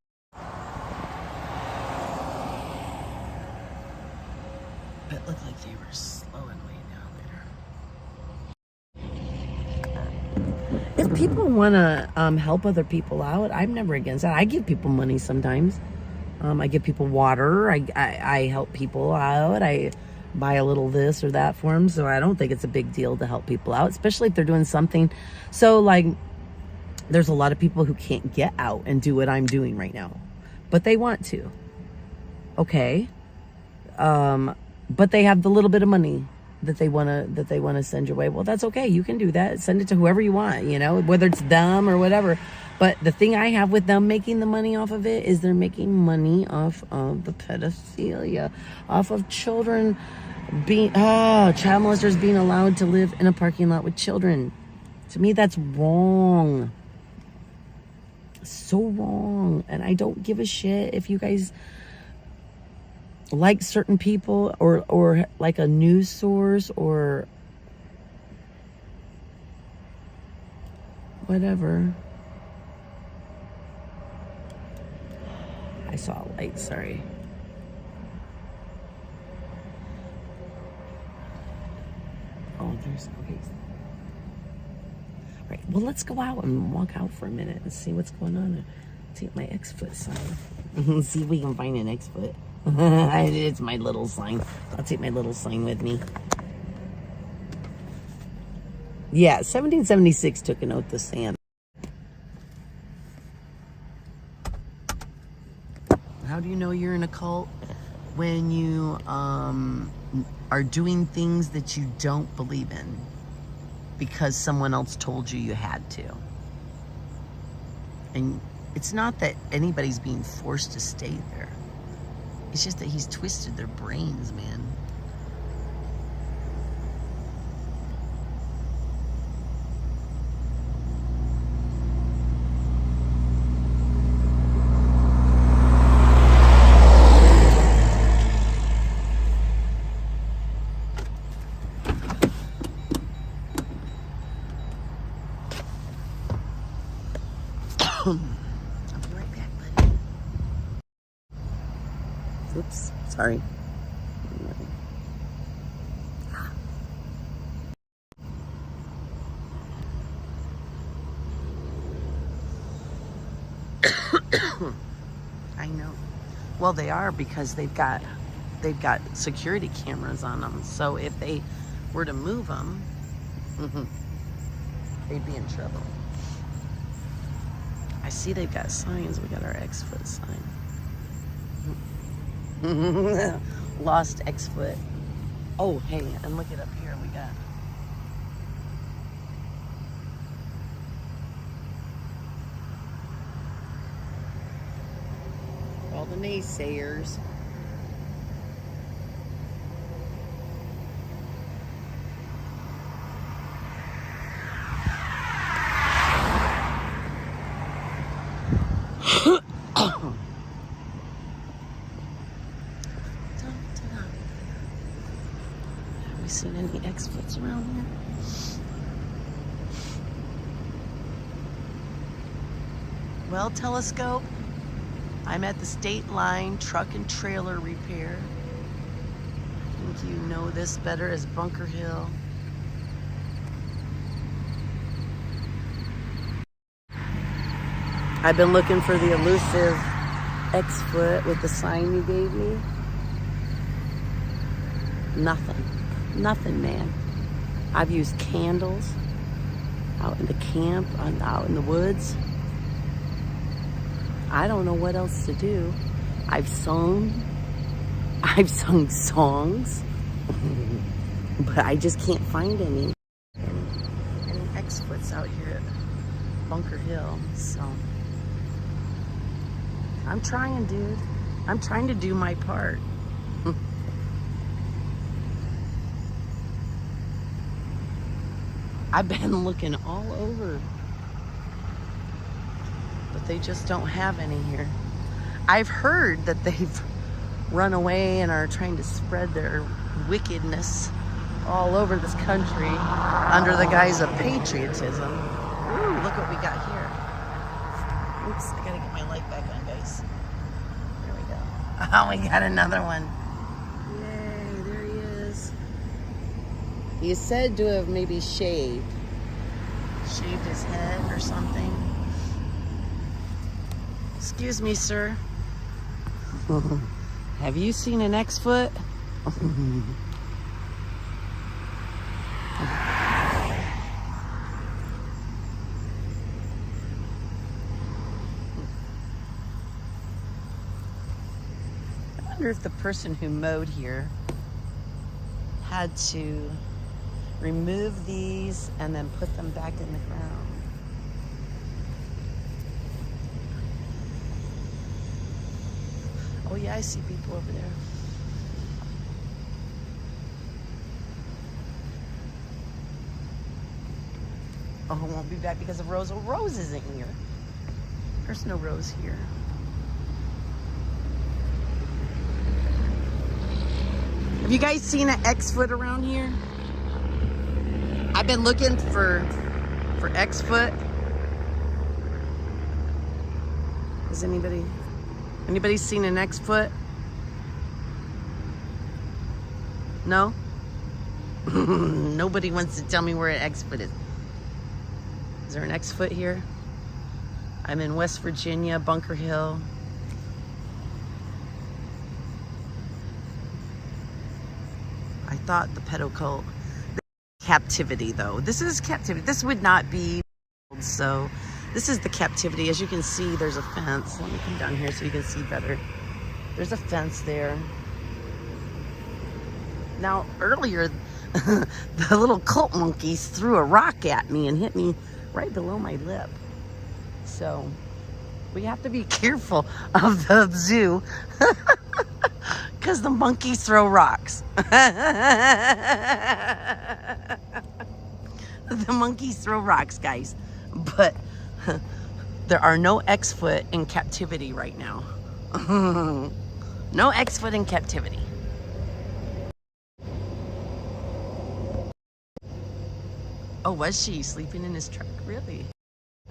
It looked like they were slowing way down there. If people want to help other people out, I'm never against that. I give people money sometimes. I give people water. I help people out. I buy a little this or that for them. So I don't think it's a big deal to help people out, especially if they're doing something. So like, there's a lot of people who can't get out and do what I'm doing right now, but they want to. Okay. But they have the little bit of money that they want to send your way. Well, that's okay. You can do that. Send it to whoever you want, whether it's them or whatever. But the thing I have with them making the money off of it is they're making money off of the pedophilia, off of children child molesters being allowed to live in a parking lot with children. To me, that's wrong. So wrong. And I don't give a shit if you guys like certain people or like a news source or whatever. I saw a light, sorry. Oh, there's okay. Right. Well, let's go out and walk out for a minute and see what's going on. Take my X-foot sign. See if we can find an X-foot. It's my little sign. I'll take my little sign with me. Yeah, 1776 took an oath to Sam. How do you know you're in a cult? When you are doing things that you don't believe in because someone else told you had to. And it's not that anybody's being forced to stay there. It's just that he's twisted their brains, man. I'll be right back, buddy. Oops, sorry. I know. Well, they are because they've got they've got security cameras on them. So if they were to move them, they'd be in trouble. I see they've got signs. We got our X-foot sign. Lost X-foot. Oh, hey, and look it up here. We got all the naysayers. Have we seen any X-foots around here? Well, Telescope, I'm at the State Line Truck and Trailer Repair. I think you know this better as Bunker Hill. I've been looking for the elusive X-foot with the sign you gave me. Nothing. Nothing, man. I've used candles out in the camp, out in the woods. I don't know what else to do. I've sung songs, but I just can't find any X-foots out here at Bunker Hill, so I'm trying, dude. I'm trying to do my part. I've been looking all over, but they just don't have any here. I've heard that they've run away and are trying to spread their wickedness all over this country under the guise of patriotism. Ooh, look what we got here. Oops, I gotta get my light back on, guys. There we go. Oh, we got another one. Yay, there he is. He is said to have maybe shaved his head or something. Excuse me, sir. Have you seen an X-foot? I wonder if the person who mowed here had to remove these and then put them back in the ground. Oh yeah, I see people over there. Oh, it won't be back because of Rose. Oh, Rose isn't here. There's no Rose here. Have you guys seen an X-foot around here? I've been looking for X-foot. Has anybody seen an X-foot? No? Nobody wants to tell me where an X-foot is. Is there an X-foot here? I'm in West Virginia, Bunker Hill. I thought the pedophile captivity, though. This is captivity. This would not be, so this is the captivity. As you can see, there's a fence. Let me come down here so you can see better. There's a fence there. Now, earlier, the little cult monkeys threw a rock at me and hit me right below my lip. So we have to be careful of the zoo because the monkeys throw rocks. The monkeys throw rocks, guys. But there are no X-foot in captivity right now. No X-foot in captivity. Oh, was she sleeping in his truck? Really?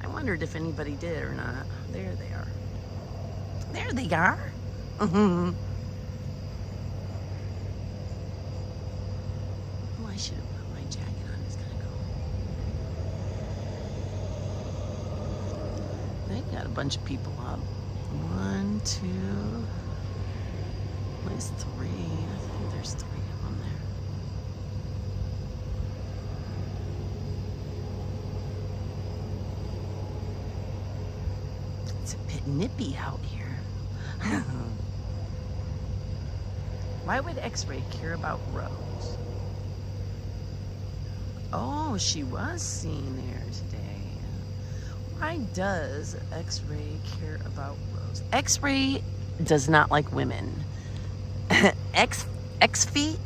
I wondered if anybody did or not. There they are. There they are. Oh, I should have put my jacket on. It's kind of cold. They got a bunch of people up. 1, 2. There's three. I think there's three of them there. It's a bit nippy out here. Why would X-Ray care about Rose? Oh, she was seen there today. Why does X-Ray care about Rose? X-Ray does not like women. X-feet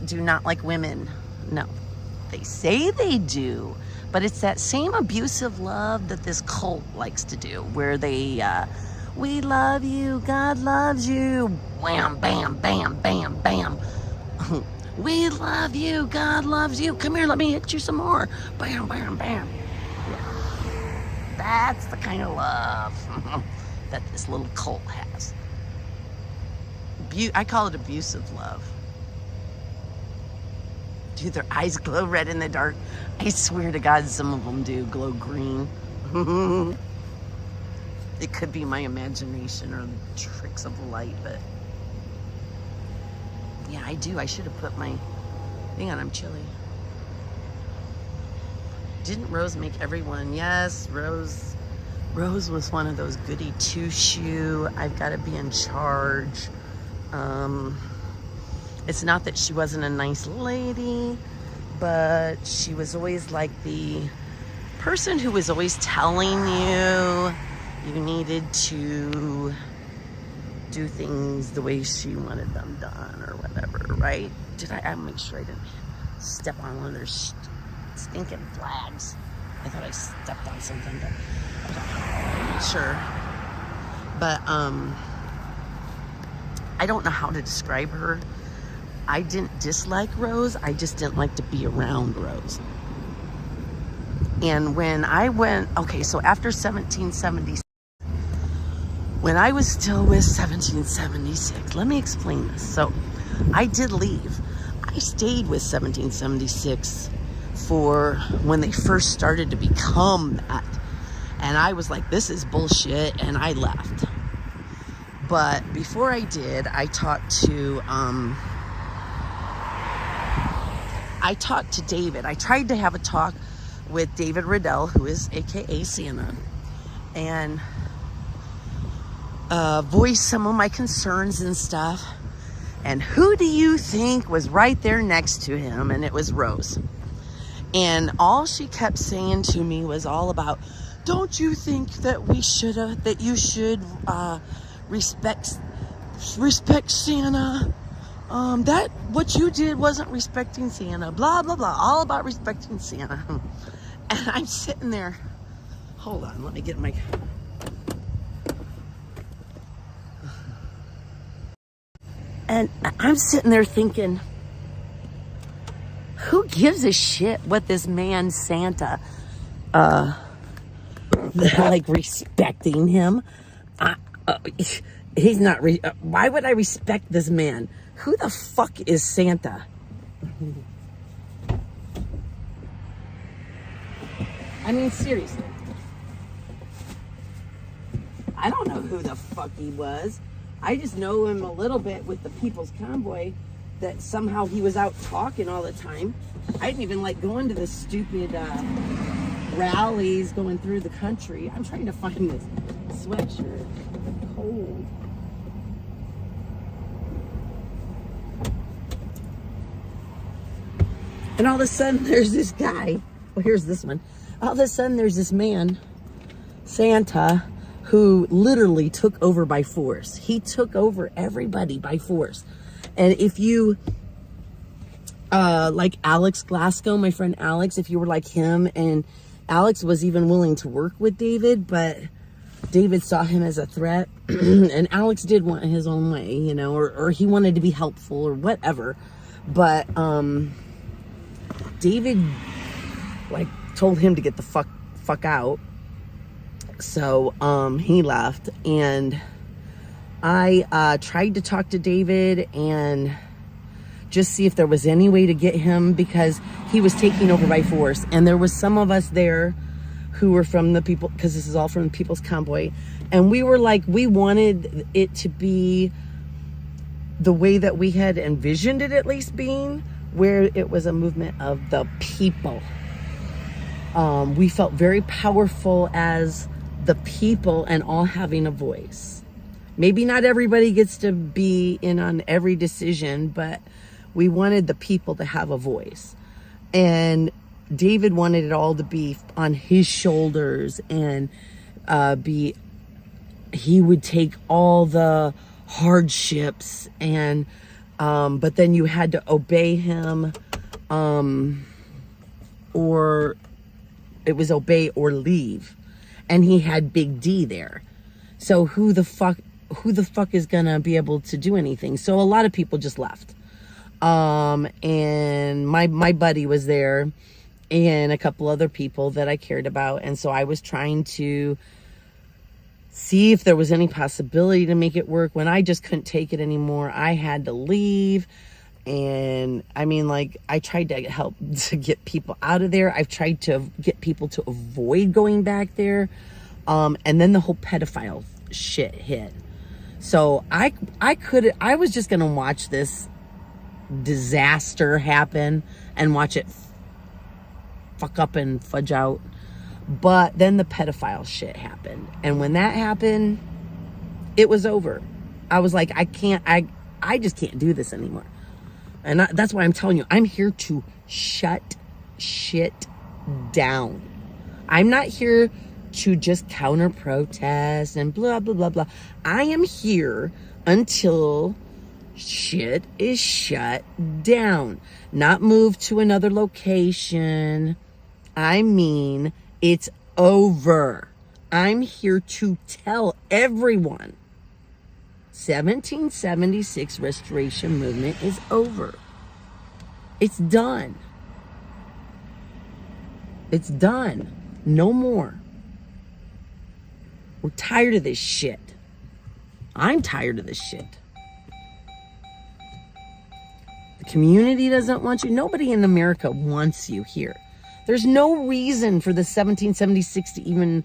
do not like women. No. They say they do, but it's that same abusive love that this cult likes to do, where they, we love you, God loves you, wham, bam, bam, bam, bam. We love you, God loves you, come here, let me hit you some more, bam, bam, bam. Yeah. That's the kind of love that this little cult has. I call it abusive love. Do their eyes glow red in the dark? I swear to God, some of them do glow green. It could be my imagination or the tricks of light, but yeah, I do. I should have put my thing on. I'm chilly. Didn't Rose make everyone? Yes, Rose was one of those goody two-shoe, I've got to be in charge. It's not that she wasn't a nice lady, but she was always like the person who was always telling you you needed to do things the way she wanted them done or whatever, right? I'll make sure I didn't step on one of their stinking flags. I thought I stepped on something, but okay. Sure. But I don't know how to describe her. I didn't dislike Rose, I just didn't like to be around Rose. And when I went, okay, so after 1776, when I was still with 1776, let me explain this. So I did leave. I stayed with 1776 for when they first started to become that. And I was like, this is bullshit, and I left. But before I did, I talked to David. I tried to have a talk with David Riddell, who is AKA Santa, and voice some of my concerns and stuff. And who do you think was right there next to him? And it was Rose. And all she kept saying to me was all about, don't you think that you should respect Santa? That what you did wasn't respecting Santa, blah, blah, blah, all about respecting Santa. And I'm sitting there, hold on, let me get my, and I'm sitting there thinking, who gives a shit what this man Santa, like respecting him? He's not, why would I respect this man? Who the fuck is Santa? I mean, seriously. I don't know who the fuck he was. I just know him a little bit with the People's Convoy, that somehow he was out talking all the time. I didn't even like going to the stupid rallies going through the country. I'm trying to find this sweatshirt. It's cold. And all of a sudden there's this guy. Oh, here's this one. All of a sudden there's this man, Santa, who literally took over by force. He took over everybody by force. And if you, like Alex Glasgow, my friend Alex, if you were like him, and Alex was even willing to work with David, but David saw him as a threat, and Alex did want his own way, you know, or he wanted to be helpful or whatever. But David, like, told him to get the fuck out. So he left, and I tried to talk to David and just see if there was any way to get him, because he was taking over by force. And there was some of us there who were from the people, because this is all from the People's Convoy, and we were like, we wanted it to be the way that we had envisioned it at least being, where it was a movement of the people. We felt very powerful as the people and all having a voice. Maybe not everybody gets to be in on every decision, but we wanted the people to have a voice. And David wanted it all to be on his shoulders and he would take all the hardships and but then you had to obey him, or it was obey or leave. And he had Big D there. So who the fuck is gonna be able to do anything? So a lot of people just left. And my buddy was there and a couple other people that I cared about. And so I was trying to see if there was any possibility to make it work. When I just couldn't take it anymore, I had to leave. And I mean, like, I tried to help to get people out of there. I've tried to get people to avoid going back there. And then the whole pedophile shit hit. So I was just going to watch this disaster happen and watch it fuck up and fudge out. But then the pedophile shit happened. And when that happened, it was over. I was like, I just can't do this anymore. And that's why I'm telling you, I'm here to shut shit down. I'm not here to just counter protest and blah, blah, blah, blah. I am here until shit is shut down. Not moved to another location. I mean, it's over. I'm here to tell everyone 1776 restoration movement is over. It's done. It's done. No more. We're tired of this shit. I'm tired of this shit. The community doesn't want you. Nobody in America wants you here. There's no reason for the 1776 to even...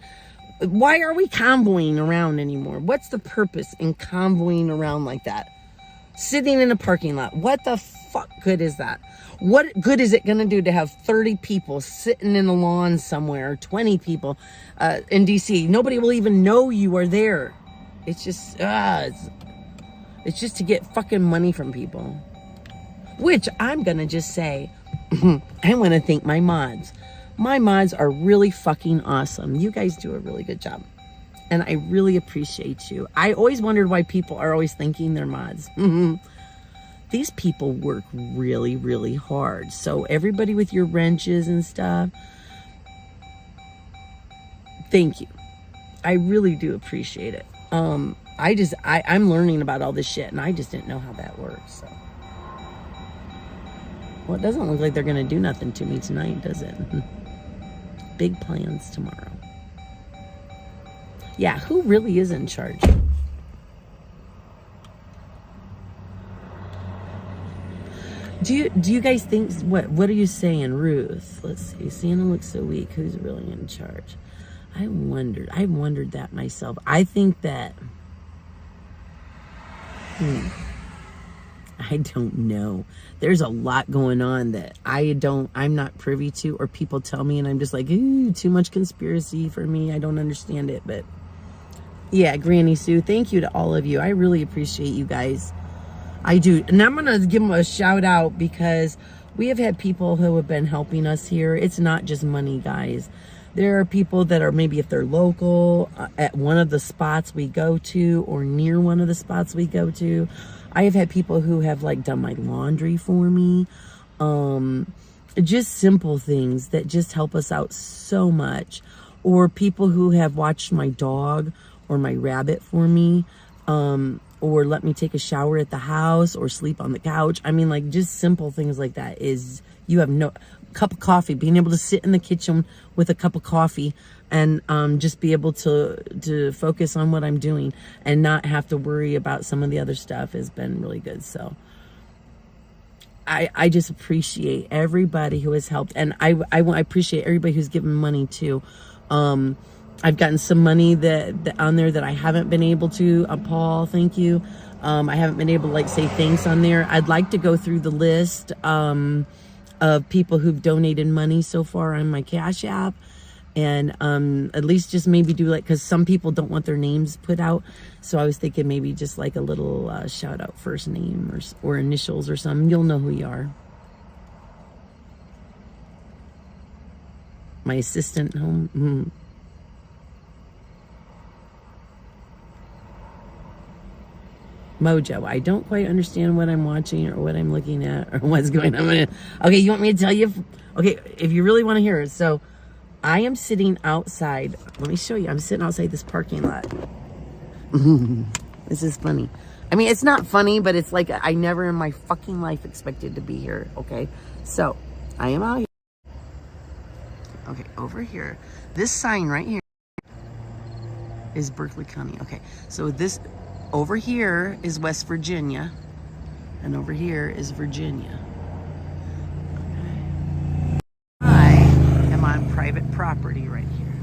Why are we convoying around anymore? What's the purpose in convoying around like that? Sitting in a parking lot. What the fuck good is that? What good is it going to do to have 30 people sitting in a lawn somewhere, 20 people in DC? Nobody will even know you are there. It's just, it's just to get fucking money from people. Which I'm going to just say, I want to thank my mods. My mods are really fucking awesome. You guys do a really good job. And I really appreciate you. I always wondered why people are always thanking their mods. These people work really, really hard. So everybody with your wrenches and stuff, thank you. I really do appreciate it. I'm learning about all this shit and I just didn't know how that works. So. Well, it doesn't look like they're going to do nothing to me tonight, does it? Big plans tomorrow. Yeah, who really is in charge? Do you guys think, what are you saying, Ruth? Let's see. Santa looks so weak. Who's really in charge? I wondered that myself. I think that I don't know. There's a lot going on that I'm not privy to, or people tell me and I'm just like, ooh, too much conspiracy for me. I don't understand it. But yeah, Granny Sue, thank you to all of you. I really appreciate you guys. I do. And I'm going to give them a shout out because we have had people who have been helping us here. It's not just money, guys. There are people that are, maybe if they're local, at one of the spots we go to or near one of the spots we go to. I have had people who have like done my laundry for me. Just simple things that just help us out so much. Or people who have watched my dog or my rabbit for me. Or let me take a shower at the house or sleep on the couch. I mean, like, just simple things like that is, you have no cup of coffee, being able to sit in the kitchen with a cup of coffee and just be able to focus on what I'm doing and not have to worry about some of the other stuff has been really good. So I just appreciate everybody who has helped. And I appreciate everybody who's given money too. I've gotten some money that on there that I haven't been able to. Paul, thank you. I haven't been able to like say thanks on there. I'd like to go through the list of people who've donated money so far on my Cash App, and at least just maybe do like, because some people don't want their names put out, so I was thinking maybe just like a little shout out, first name or initials or something. You'll know who you are. My assistant home. Mojo, I don't quite understand what I'm watching or what I'm looking at or what's going on. Okay, you want me to tell you? Okay, if you really want to hear it. So I am sitting outside. Let me show you. I'm sitting outside this parking lot. This is funny. I mean, it's not funny, but it's like I never in my fucking life expected to be here. Okay, so I am out here. Okay, over here. This sign right here is Berkeley County. Okay, so this over here is West Virginia, and over here is Virginia. Okay. I am on private property right here.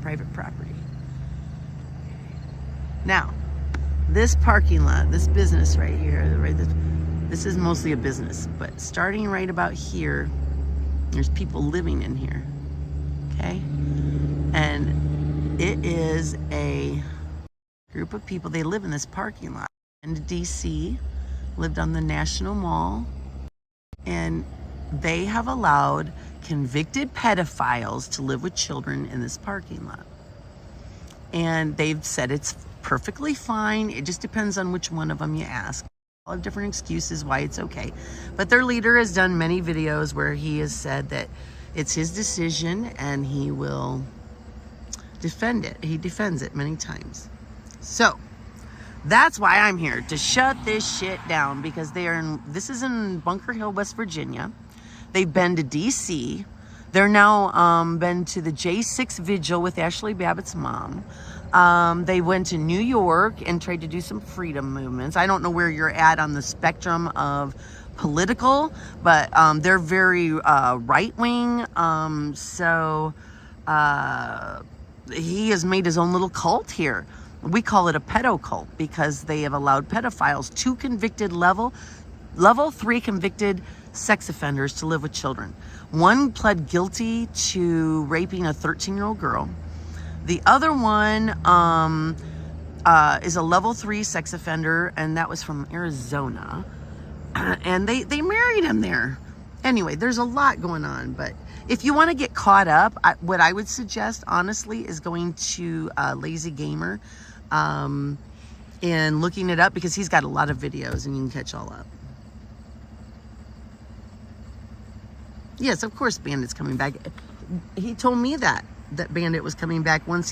Private property. Now, this parking lot, this business right here, right? This is mostly a business, but starting right about here, there's people living in here. Okay, and it is a group of people. They live in this parking lot. In DC, lived on the National Mall, and they have allowed convicted pedophiles to live with children in this parking lot. And they've said it's perfectly fine. It just depends on which one of them you ask. All have different excuses why it's okay. But their leader has done many videos where he has said that it's his decision and he will defend it. He defends it many times. So that's why I'm here, to shut this shit down, because this is in Bunker Hill, West Virginia. They've been to DC. They're now been to the J6 vigil with Ashley Babbitt's mom. They went to New York and tried to do some freedom movements. I don't know where you're at on the spectrum of political, but they're very right-wing. So he has made his own little cult here. We call it a pedo cult because they have allowed pedophiles, 2 convicted level 3 convicted sex offenders to live with children. One pled guilty to raping a 13-year-old girl. The other one is a level 3 sex offender, and that was from Arizona. And they married him there. Anyway, there's a lot going on, but if you want to get caught up, what I would suggest, honestly, is going to Lazy Gamer and looking it up, because he's got a lot of videos and you can catch all up. Yes, of course Bandit's coming back. He told me that Bandit was coming back once